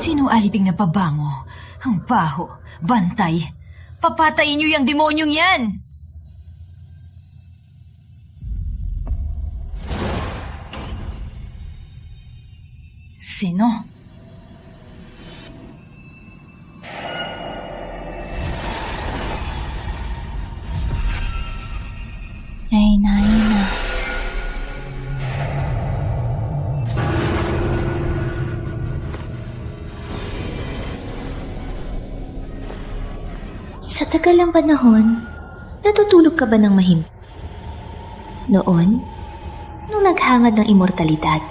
Sino alibing na pabango? Ang baho. Bantay. Papatayin niyo yung demonyong yan! Sino? Reynaina. Sa tagal ng panahon, natutulog ka ba ng mahimik? Noon, nung naghangad ng immortalidad,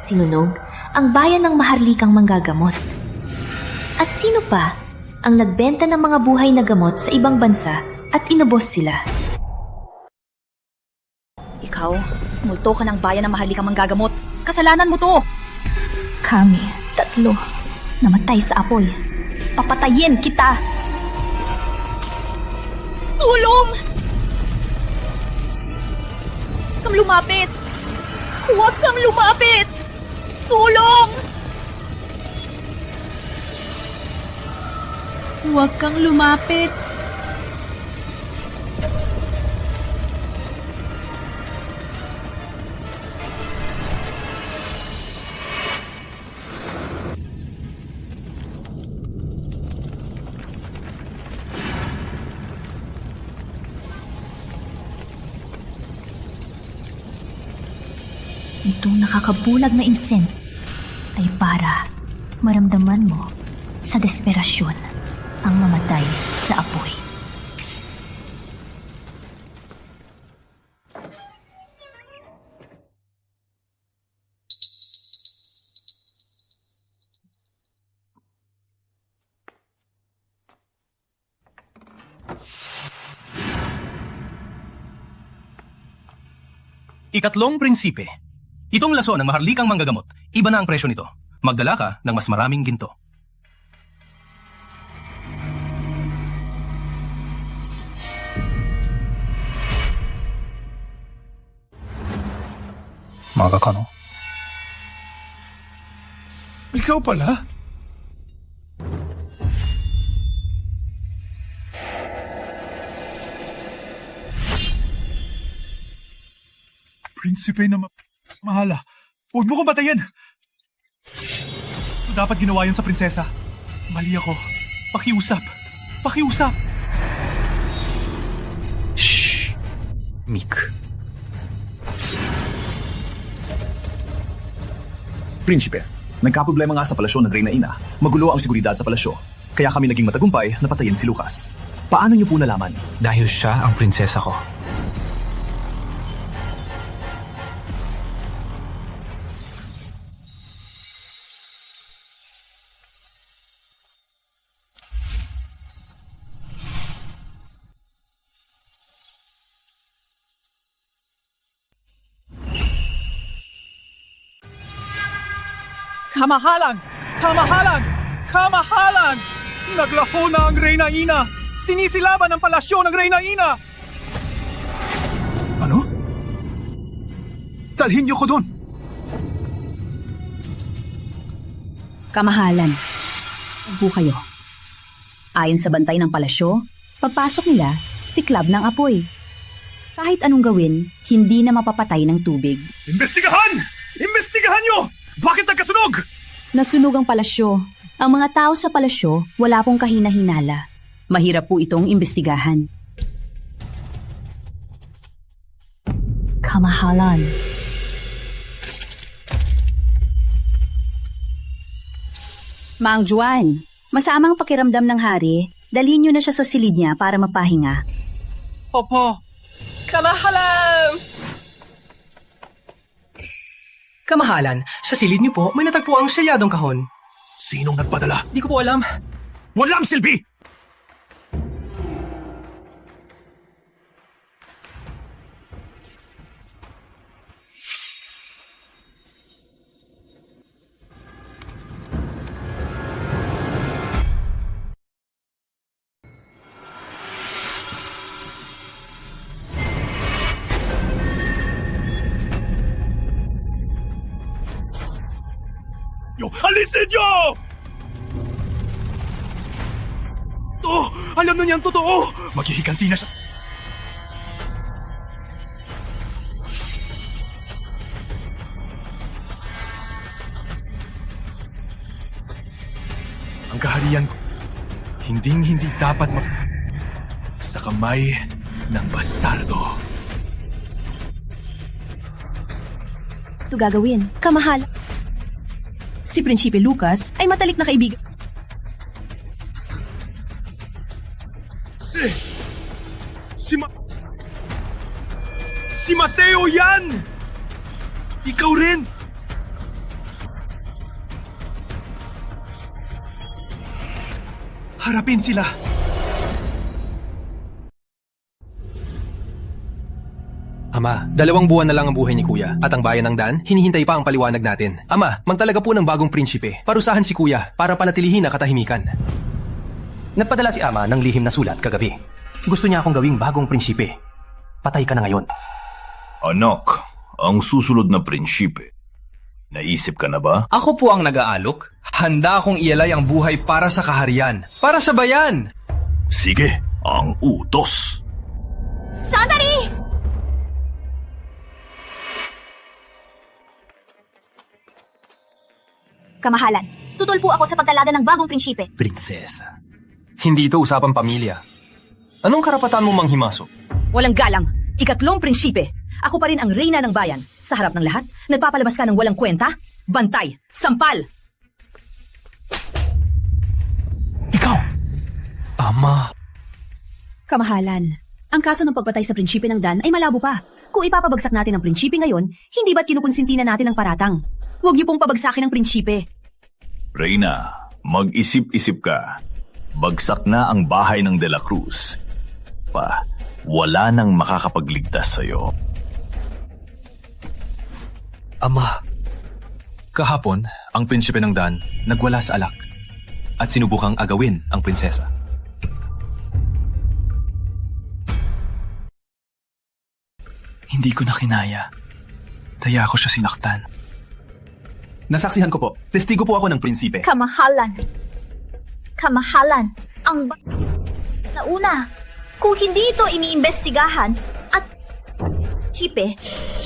sinunog ang bayan ng maharlikang manggagamot. At sino pa ang nagbenta ng mga buhay na gamot sa ibang bansa at inubos sila? Ikaw, multo ka ng bayan ng maharlikang manggagamot. Kasalanan mo to! Kami, 3, namatay sa apoy. Papatayin kita! Tulong! Huwag kang lumapit! Huwag kang lumapit! Tulong! Huwag kang lumapit. Itong nakakabulag na incense ay para maramdaman mo sa desperasyon ang mamatay sa apoy. Ikatlong prinsipe. Itong laso ng maharlikang manggagamot, iba na ang presyo nito. Magdala ka ng mas maraming ginto. Maga ka, no? Ikaw pala? Prinsipe na mahala. Huwag mo kong batayin! Dapat ginawa yun sa prinsesa. Mali ako. Pakiusap. Pakiusap! Shh! Meek. Prinsipe, nagkaproblema nga sa palasyo ng Reynaina. Magulo ang seguridad sa palasyo. Kaya kami naging matagumpay na patayin si Lucas. Paano niyo po nalaman? Dahil siya ang prinsesa ko. Kamahalan! Kamahalan! Kamahalan! Naglaho na ang Reynaina! Sinisilaban ang palasyo ng Reynaina! Ano? Dalhin niyo ko doon! Kamahalan. Upo kayo. Ayon sa bantay ng palasyo, pagpasok nila, siklab ng apoy. Kahit anong gawin, hindi na mapapatay ng tubig. Imbestigahan! Imbestigahan niyo! Bakit nagkasunog? Nasunog ang palasyo. Ang mga tao sa palasyo, wala pong kahina-hinala. Mahirap po itong imbestigahan. Kamahalan. Mang Juan, masamang pakiramdam ng hari, dalhin niyo na siya sa silid niya para mapahinga. Opo. Kamahalan! Kamahalan, sa silid niyo po may natagpo ang selyadong kahon. Sinong nagpadala? Di ko po alam. Walang silbi! Alisin niyo! Alam na niyang totoo! Maghihiganti na siya. Ang kaharian ko, hinding-hindi dapat sa kamay ng bastardo. Ito gagawin. Kamahal. Si Prinsipe Lucas ay matalik na kaibigan. Si Mateo yan! Ikaw rin! Harapin sila! Ama, 2 buwan na lang ang buhay ni Kuya at ang bayan ng Dan, hinihintay pa ang paliwanag natin. Ama, magtalaga po ng bagong prinsipe. Parusahan si Kuya para panatilihin ang katahimikan. Nagpadala si Ama ng lihim na sulat kagabi. Gusto niya akong gawing bagong prinsipe. Patay ka na ngayon. Anak, ang susunod na prinsipe. Naisip ka na ba? Ako po ang nag-aalok. Handa akong ialay ang buhay para sa kaharian. Para sa bayan! Sige, ang utos. Sandali! Kamahalan, tutol po ako sa pagtalaga ng bagong prinsipe. Prinsesa. Hindi ito usapang pamilya. Anong karapatan mo manghimasok? Walang galang. 3 prinsipe. Ako pa rin ang reyna ng bayan. Sa harap ng lahat, nagpapalabas ka ng walang kwenta? Bantay! Sampal! Ikaw! Ama! Kamahalan, ang kaso ng pagpatay sa prinsipe ng Dan ay malabo pa. Kung ipapabagsak natin ang prinsipe ngayon, hindi ba't kinukonsinti na natin ang paratang? Huwag niyo pong pabagsakin ang prinsipe. Reyna, mag-isip-isip ka. Bagsak na ang bahay ng De La Cruz. Wala nang makakapagligtas sa'yo. Ama, kahapon, ang prinsipe ng Dan nagwala sa alak at sinubukang agawin ang prinsesa. Hindi ko na kinaya. Kaya ako siya sinaktan. Nasaksihan ko po. Testigo po ako ng prinsipe. Kamahalan. Ang nauna. Kung hindi ito iniimbestigahan at Chipe,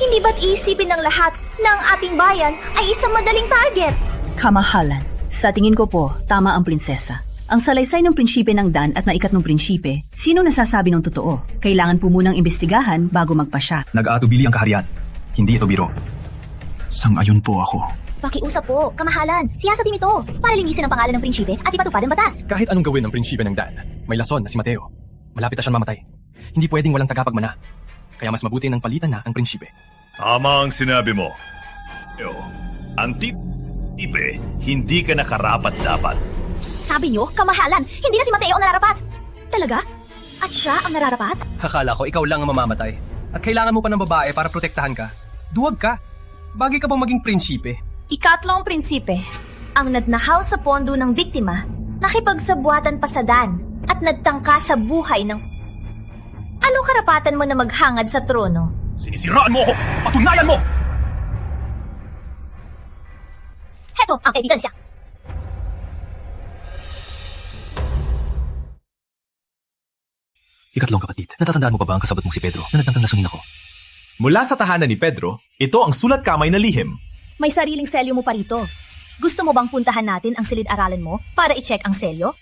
hindi ba't iisipin ng lahat na ang ating bayan ay isang madaling target? Kamahalan. Sa tingin ko po, tama ang prinsesa. Ang salaysay ng prinsipe ng Dan at naikatlong prinsipe, sino nasasabi ng totoo? Kailangan po munang imbestigahan bago magpasya. Nag-aatubili ang kaharian. Hindi ito biro. Sang-ayon po ako. Pakiusap po, kamahalan. Siyasatin ito para linisin ang pangalan ng prinsipe at ipatupad ang batas. Kahit anong gawin ng prinsipe ng Dan, may lason na si Mateo. Malapit na siyang mamatay. Hindi pwedeng walang tagapagmana. Kaya mas mabuti nang palitan na ang prinsipe. Tama ang sinabi mo. Ang tipe, hindi ka nakarapat-dapat. Sabi niyo, kamahalan, hindi na si Mateo ang nararapat. Talaga? At siya ang nararapat? Akala ko ikaw lang ang mamamatay. At kailangan mo pa ng babae para protektahan ka. Duwag ka. Bagay ka bang maging prinsipe? 3 prinsipe, ang nadnahaw sa pondo ng biktima, nakipagsabwatan pa sa Dan, at nagtangka sa buhay ng... Anong karapatan mo na maghangad sa trono? Sinisiraan mo ako! Patunayan mo! Heto ang ebidensya. Ikatlong kapatid, natatandaan mo pa ba ang kasabot mong si Pedro na nagtangkang nasunin ako? Mula sa tahanan ni Pedro, ito ang sulat kamay na lihim. May sariling selyo mo pa rito. Gusto mo bang puntahan natin ang silid-aralan mo para i-check ang selyo?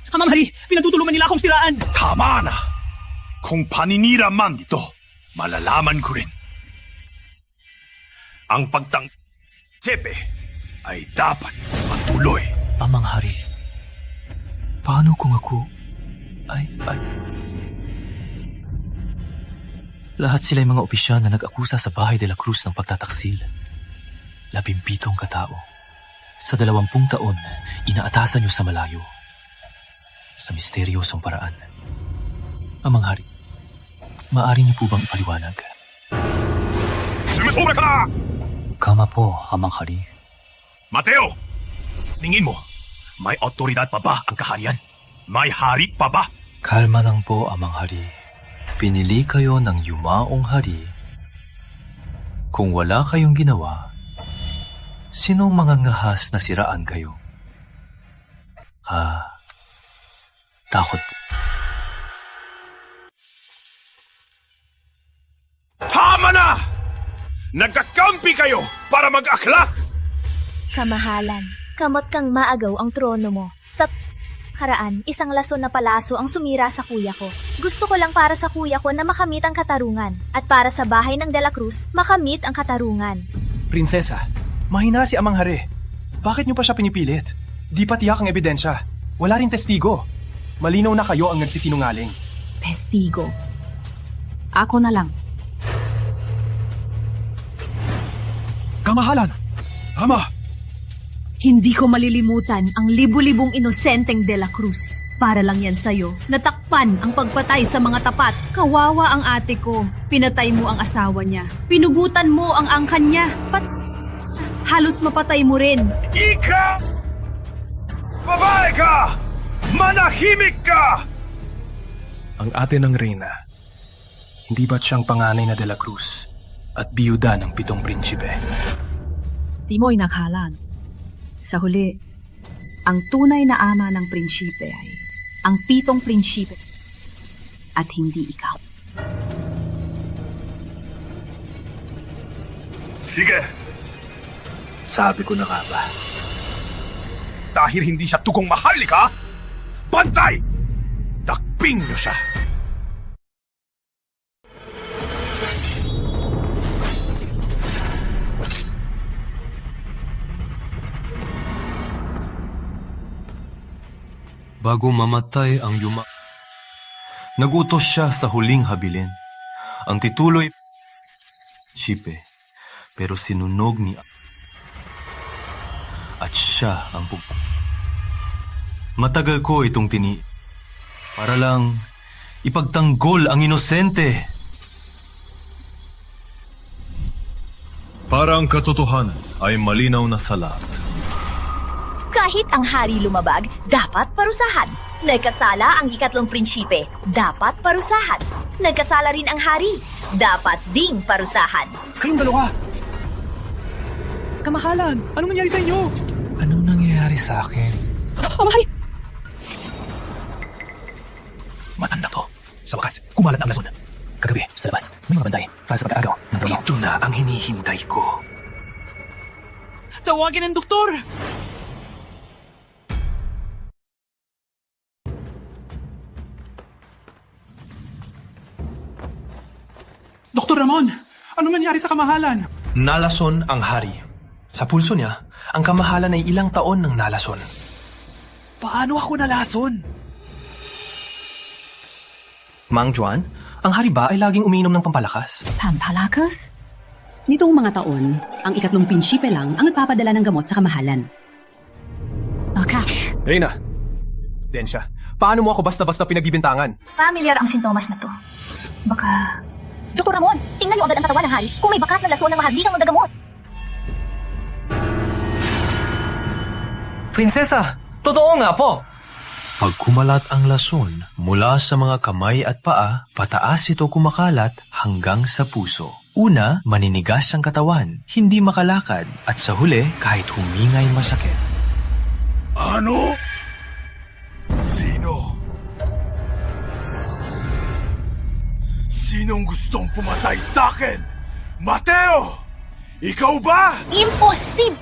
Ma'am Hari, pinagtutulungan nila akong siraan. Tama na! Kung paninira man ito, malalaman ko rin. Ang pagtang-chepe ay dapat matuloy. Amang Hari, paano kung ako ay... Lahat sila'y mga opisyal na nag-akusa sa bahay de la Cruz ng pagtataksil. 17 katao. Sa 20 taon, inaatasan niyo sa malayo. Sa misteryosong paraan. Amang Hari, maaari niyo po bang ipaliwanag? Sumasobra ka na! Kama po, Amang Hari. Mateo! Tingin mo, may otoridad pa ba ang kaharian? May hari pa ba? Kalma lang po, Amang Hari. Pinili kayo ng yumaong hari. Kung wala kayong ginawa, Sinong mga ngahas na siraan kayo? Takot po. Tama na! Nagkakampi kayo para mag-aklas! Kamahalan, kamot kang maagaw ang trono mo. Karaan, isang lason na palaso ang sumira sa kuya ko. Gusto ko lang para sa kuya ko na makamit ang katarungan. At para sa bahay ng De La Cruz, makamit ang katarungan. Prinsesa, mahina si Amang Hari. Bakit niyo pa siya pinipilit? Di pa tiyak ang ebidensya. Wala rin testigo. Malinaw na kayo ang nagsisinungaling. Testigo. Ako na lang. Kamahalan! Ama! Hindi ko malilimutan ang libu-libong inosenteng De La Cruz. Para lang yan sa'yo. Natakpan ang pagpatay sa mga tapat. Kawawa ang ate ko. Pinatay mo ang asawa niya. Pinugutan mo ang angkan niya. Halos mapatay mo rin. Ika! Babae ka! Manahimik ka! Ang ate ng reyna, hindi ba't siyang panganay na De La Cruz at biyuda ng 7 prinsipe? Di mo'y nakalan. Sa huli, ang tunay na ama ng prinsipe ay ang 7 prinsipe at hindi ikaw. Sige! Sabi ko na nga ba? Dahil hindi siya tugong mahalika, pantay! Takping niyo siya! Bago mamatay ang nagutos siya sa huling habilin. Ang titulo'y Chipe, pero sinunog ni at siya ang Matagal ko itong para lang ipagtanggol ang inosente. Para ang katotohanan ay malinaw na sa lahat. Kahit ang hari lumabag, dapat parusahan. Nagkasala ang 3 prinsipe, dapat parusahan. Nagkasala rin ang hari, dapat ding parusahan. Kayong dalawa! Kamahalan, anong nangyari sa inyo? Anong nangyayari sa akin? Amang Hari! Matanda to. Sa wakas, kumalat ang lason. Kagabi, sa labas, may mga bantay para sa pag-aagaw ng trono. Ito na ang hinihintay ko. Tawagin ang doktor! Dr. Ramon, anong nangyari sa kamahalan? Nalason ang hari. Sa pulso niya, ang kamahalan ay ilang taon ng nalason. Paano ako nalason? Mang Juan, ang hari ba ay laging umiinom ng pampalakas? Pampalakas? Nitong mga taon, ang 3 prinsipe lang ang nagpapadala ng gamot sa kamahalan. Akash. Reyna, Densya, paano mo ako basta-basta pinagbibintangan? Pamilyar ang sintomas na to. Baka... Dr. Ramon, tingnan niyo agad ang katawan ng hari. Kung may bakas ng lason ng mahagdi kang magagamot. Prinsesa, totoo nga po! Pag kumalat ang lason mula sa mga kamay at paa, pataas ito kumakalat hanggang sa puso. Una, maninigas ang katawan, hindi makalakad, at sa huli, kahit humingay masakit. Ano? Sino? Sinong gustong pumatay sa akin? Mateo! Ikaw ba? Imposible!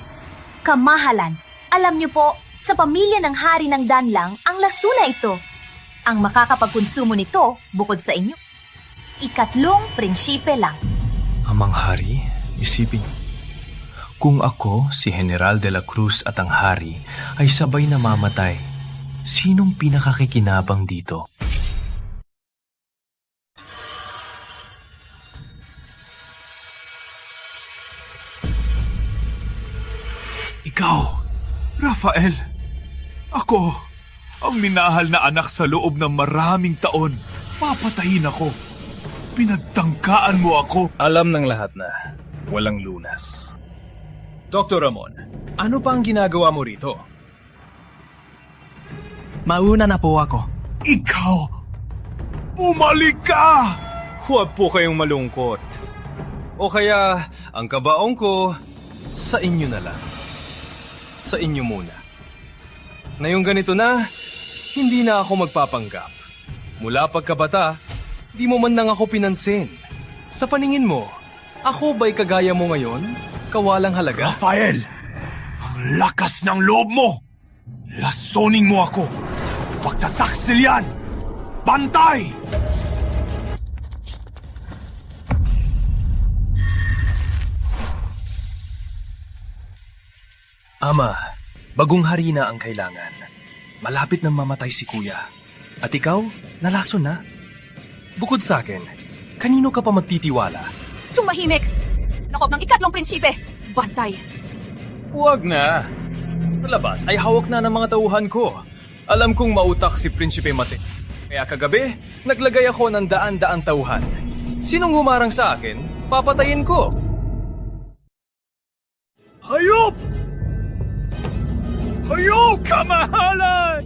Kamahalan, alam niyo po, sa pamilya ng hari ng Dan lang ang lasuna ito. Ang makakapagkonsumo nito, bukod sa inyo, 3 prinsipe lang. Amang hari, isipin. Kung ako, si General De La Cruz at ang hari ay sabay namamatay, sinong pinakakikinabang dito? Ikaw, Rafael. Ako, ang minahal na anak sa loob ng maraming taon. Papatayin ako. Pinagtangkaan mo ako. Alam ng lahat na walang lunas. Dr. Ramon, ano pa ang ginagawa mo rito? Mauna na po ako. Ikaw! Bumalik ka! Huwag po kayong malungkot. O kaya, ang kabaong ko, sa inyo na lang. sa inyo muna. Ngayong ganito na, hindi na ako magpapanggap. Mula pagkabata, di mo man lang ako pinansin. Sa paningin mo, ako ba'y kagaya mo ngayon? Kawalang halaga? Rafael! Ang lakas ng loob mo! Lasoning mo ako! Pagtataksil yan! Bantay! Ama, bagong hari na ang kailangan. Malapit nang mamatay si kuya. At ikaw, nalason na. Bukod sa akin, kanino ka pa magtitiwala? Tumahimik! Nakob ng ikatlong prinsipe! Bantay! Huwag na. Sa labas ay hawak na ng mga tauhan ko. Alam kong mautak si Prinsipe Mate. Kaya kagabi, naglagay ako ng daan-daang tauhan. Sinong humarang sa akin, papatayin ko. Hayop! Hayop! Kamahalan!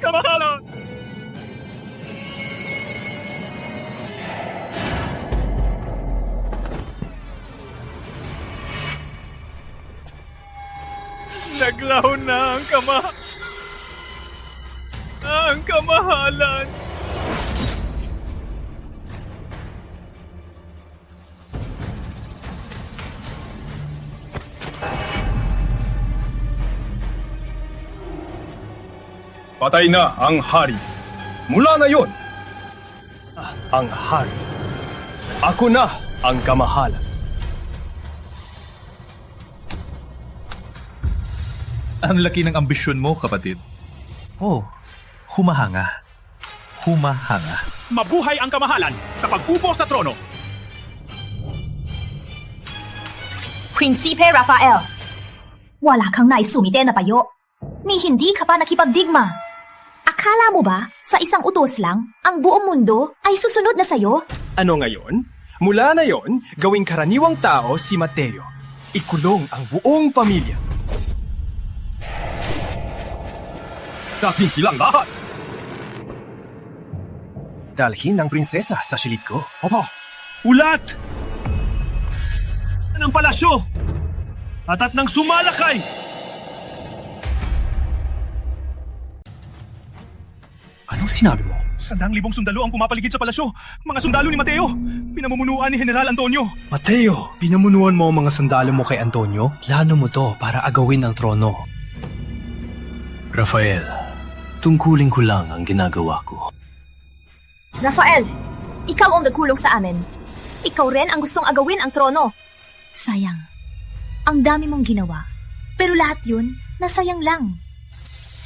Kamahalan! Naglaho na ang kamahalan. Patay na ang hari. Mula na yon, ang hari. Ako na ang kamahalan. Ang laki ng ambisyon mo, kapatid. Oh, humahanga. Humahanga. Mabuhay ang kamahalan sa pag-upo sa trono. Prinsipe Rafael! Wala kang naisumite na payo. Ni hindi ka pa nakipagdigma. Akala mo ba, sa isang utos lang, ang buong mundo ay susunod na sayo? Ano ngayon? Mula na yon, gawing karaniwang tao si Mateo. Ikulong ang buong pamilya. Dating silang lahat! Dalhin ang prinsesa sa silid ko. Opo, ulat! Ng palasyo! At nang sumalakay! Anong sinabi mo? 100,000 sundalo ang pumapaligid sa palasyo. Mga sundalo ni Mateo. Pinamumunuan ni General Antonio. Mateo, pinamunuan mo ang mga sundalo mo kay Antonio? Plano mo to para agawin ang trono. Rafael, tungkulin ko lang ang ginagawa ko. Rafael, ikaw ang nagkulong sa amin. Ikaw rin ang gustong agawin ang trono. Sayang. Ang dami mong ginawa. Pero lahat yun, nasayang lang.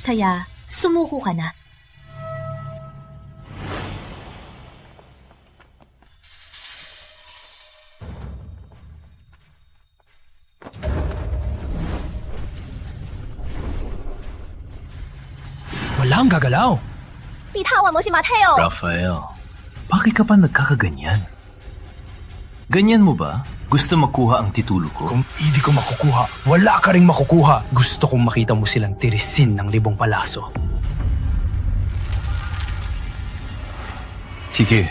Kaya, sumuko ka na. Walang gagalaw. Bitawan mo si Mateo! Rafael, bakit ka pa nagkakaganyan? Ganyan mo ba? Gusto makuha ang titulo ko? Kung hindi ko makukuha, wala ka ring makukuha. Gusto kong makita mo silang tirisin ng 1000 palaso. Sige,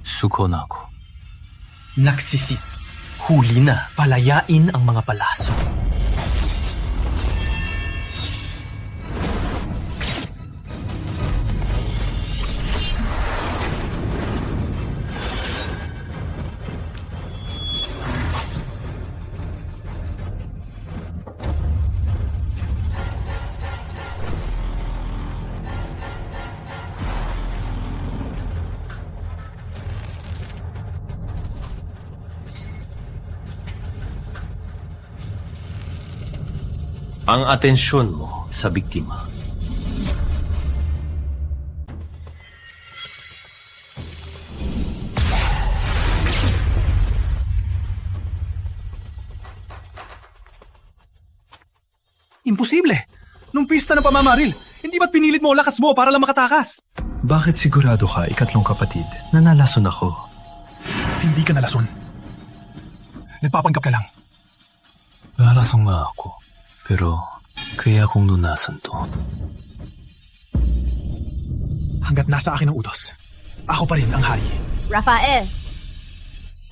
suko na ako. Nagsisit. Huli na. Palayain ang mga palaso. Ang atensyon mo sa biktima. Imposible! Nung pista ng pamamaril, hindi ba't pinilit mo ang lakas mo para lang makatakas? Bakit sigurado ka, ikatlong kapatid, na nalason ako? Hindi ka nalason. Nagpapanggap ka lang. Nalasong nga ako. Pero, kaya kong lunasan to. Hanggat nasa akin ang utos, ako pa rin ang hari. Rafael,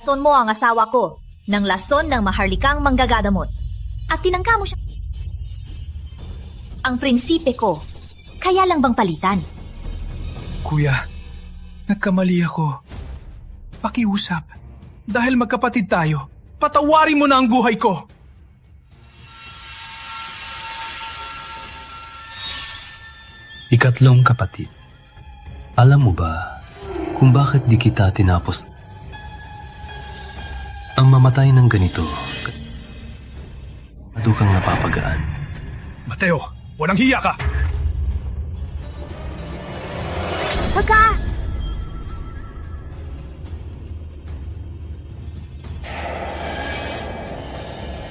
Son mo ang asawa ko ng lason ng maharlikang manggagadamot. At tinangka mo siya. Ang prinsipe ko, kaya lang bang palitan? Kuya, nagkamali ako. Pakiusap. Dahil magkapatid tayo, patawarin mo na ang buhay ko. Ikatlong kapatid. Alam mo ba kung bakit di kita tinapos? Ang mamatay ng ganito, madukang napapagaan. Mateo, walang hiya ka! Taga!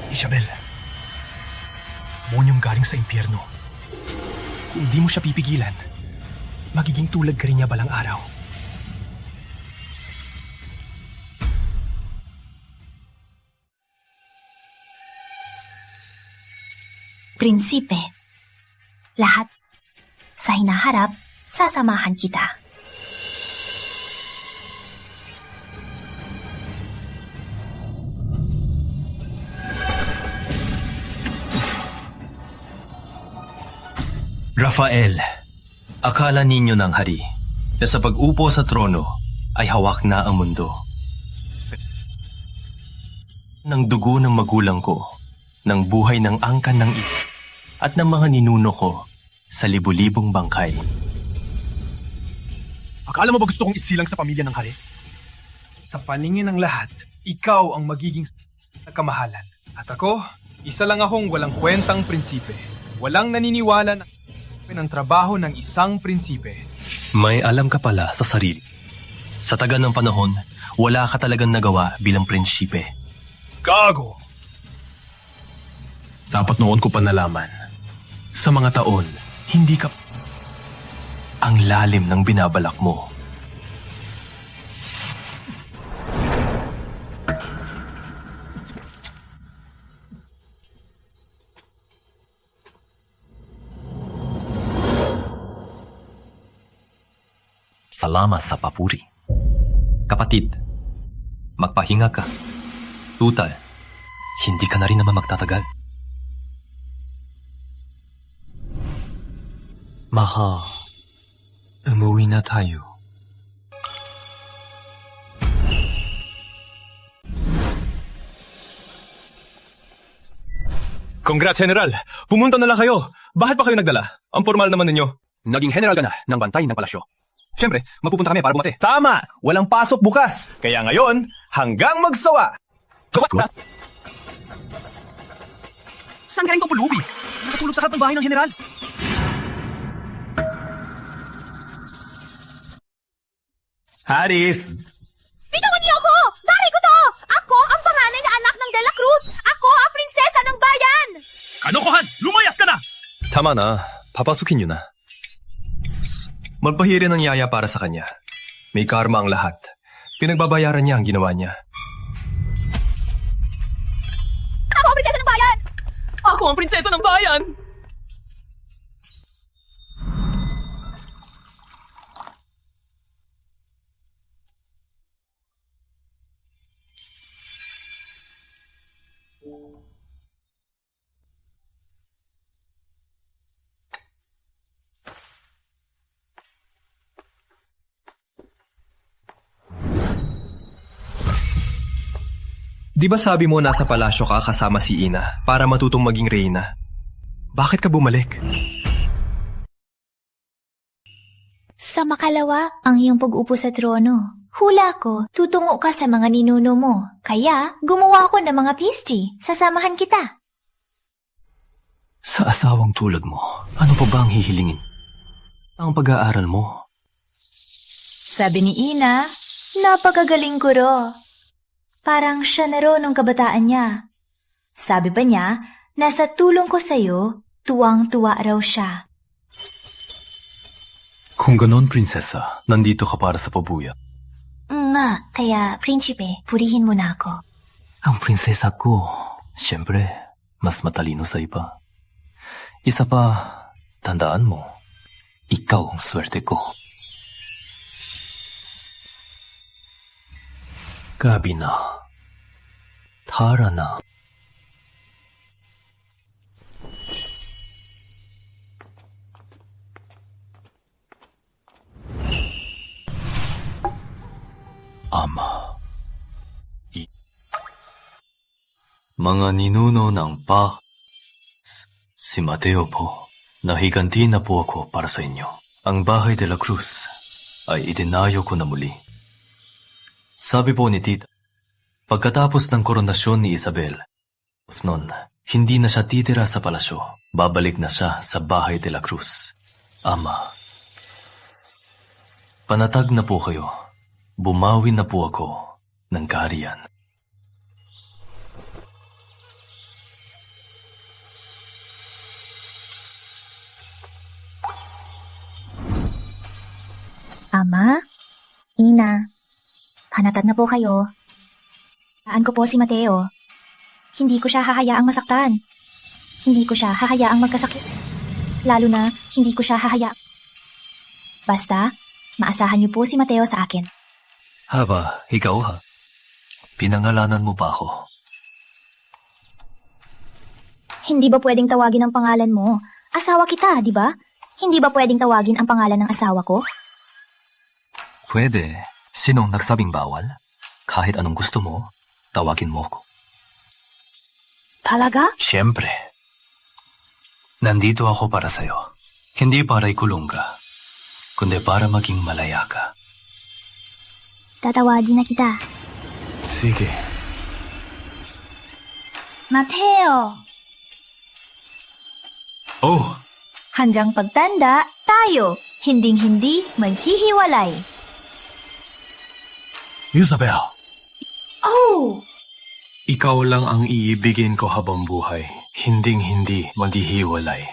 Isabel, monyong galing sa impyerno. Kung hindi mo siya pipigilan, magiging tulad ka rin niya balang araw. Prinsipe, lahat sa hinaharap, sasamahan kita. Rafael, akala ninyo ng hari na sa pag-upo sa trono ay hawak na ang mundo. Ng dugo ng magulang ko, ng buhay ng angkan ng at ng mga ninuno ko sa libu-libong bangkay. Akala mo ba gusto kong isilang sa pamilya ng hari? Sa paningin ng lahat, ikaw ang magiging kamahalan. At ako, isa lang akong walang kwentang prinsipe. Walang naniniwala na ng trabaho ng isang prinsipe. May alam ka pala sa sarili. Sa tagal ng panahon, wala ka talagang nagawa bilang prinsipe. Gago! Dapat noon ko pa nalaman. Sa mga taon, hindi ka... Ang lalim ng binabalak mo. Salamat sa papuri. Kapatid, magpahinga ka. Tutal, hindi ka na rin naman magtatagal. Maha, umuwi na tayo. Congrats, General! Pumunta na lang kayo. Bakit pa kayo nagdala? Ang formal naman ninyo. Naging general ka na ng bantay ng palasyo. Siyempre, mapupunta kami para bumate. Tama! Walang pasok bukas. Kaya ngayon, hanggang magsawa. Saan galing tong pulubi? Nakatulog sa harap ng bahay ng general. Haris! Bitawan niyo ako! Bari ko to! Ako ang panganay na anak ng De La Cruz! Ako ang prinsesa ng bayan! Kanokohan! Lumayas ka na! Tama na, papasukin niyo na. Magpahiri ng yaya para sa kanya. May karma ang lahat. Pinagbabayaran niya ang ginawa niya. Ako ang prinsesa ng bayan! Ako ang prinsesa ng bayan! Di ba sabi mo nasa palasyo ka kasama si Ina para matutong maging reyna? Bakit ka bumalik? Sa makalawa ang iyong pag-upo sa trono. Hula ko, tutungo ka sa mga ninuno mo. Kaya, gumawa ko ng mga pastry. Sasamahan kita. Sa asawang tulad mo, ano pa ba ang hihilingin? Ang pag-aaral mo. Sabi ni Ina, napakagaling ko ro. Parang siya na ro nung kabataan niya. Sabi pa niya, nasa tulong ko sa'yo, tuwang-tuwa raw siya. Kung ganon, prinsesa, nandito ka para sa pabuya. Nga, kaya, prinsipe, purihin mo na ako. Ang prinsesa ko, siyempre, mas matalino sa iba. Isa pa, tandaan mo, ikaw ang swerte ko. Gabi na. Tara na. Ama. Mga ninuno ng si Mateo po. Nahiganti na po ako para sa inyo. Ang bahay de la Cruz ay idinayo ko na muli. Sabi po ni Tita, pagkatapos ng koronasyon ni Isabel, noon, hindi na siya titira sa palasyo. Babalik na siya sa bahay de la Cruz. Ama, panatag na po kayo. Bumawi na po ako ng kaharian. Ama? Ina? Panatag na po kayo. Taan ko po si Mateo. Hindi ko siya hahayaang masaktan. Hindi ko siya hahayaang magkasakit. Lalo na, hindi ko siya Basta, maasahan niyo po si Mateo sa akin. Haba, ikaw ha? Pinangalanan mo pa ako. Hindi ba pwedeng tawagin ang pangalan mo? Asawa kita, di ba? Hindi ba pwedeng tawagin ang pangalan ng asawa ko? Pwede. Sinong nagsabing bawal? Kahit anong gusto mo, tawagin mo ko. Talaga? Siyempre. Nandito ako para sa'yo. Hindi para ikulong ka, kundi para maging malaya ka. Tatawagin na kita. Sige. Mateo! Oh! Handang pagtanda, tayo, hinding-hindi maghihiwalay. Isabel! Oh! Ikaw lang ang iibigin ko habang buhay. Hinding-hindi maghihiwalay.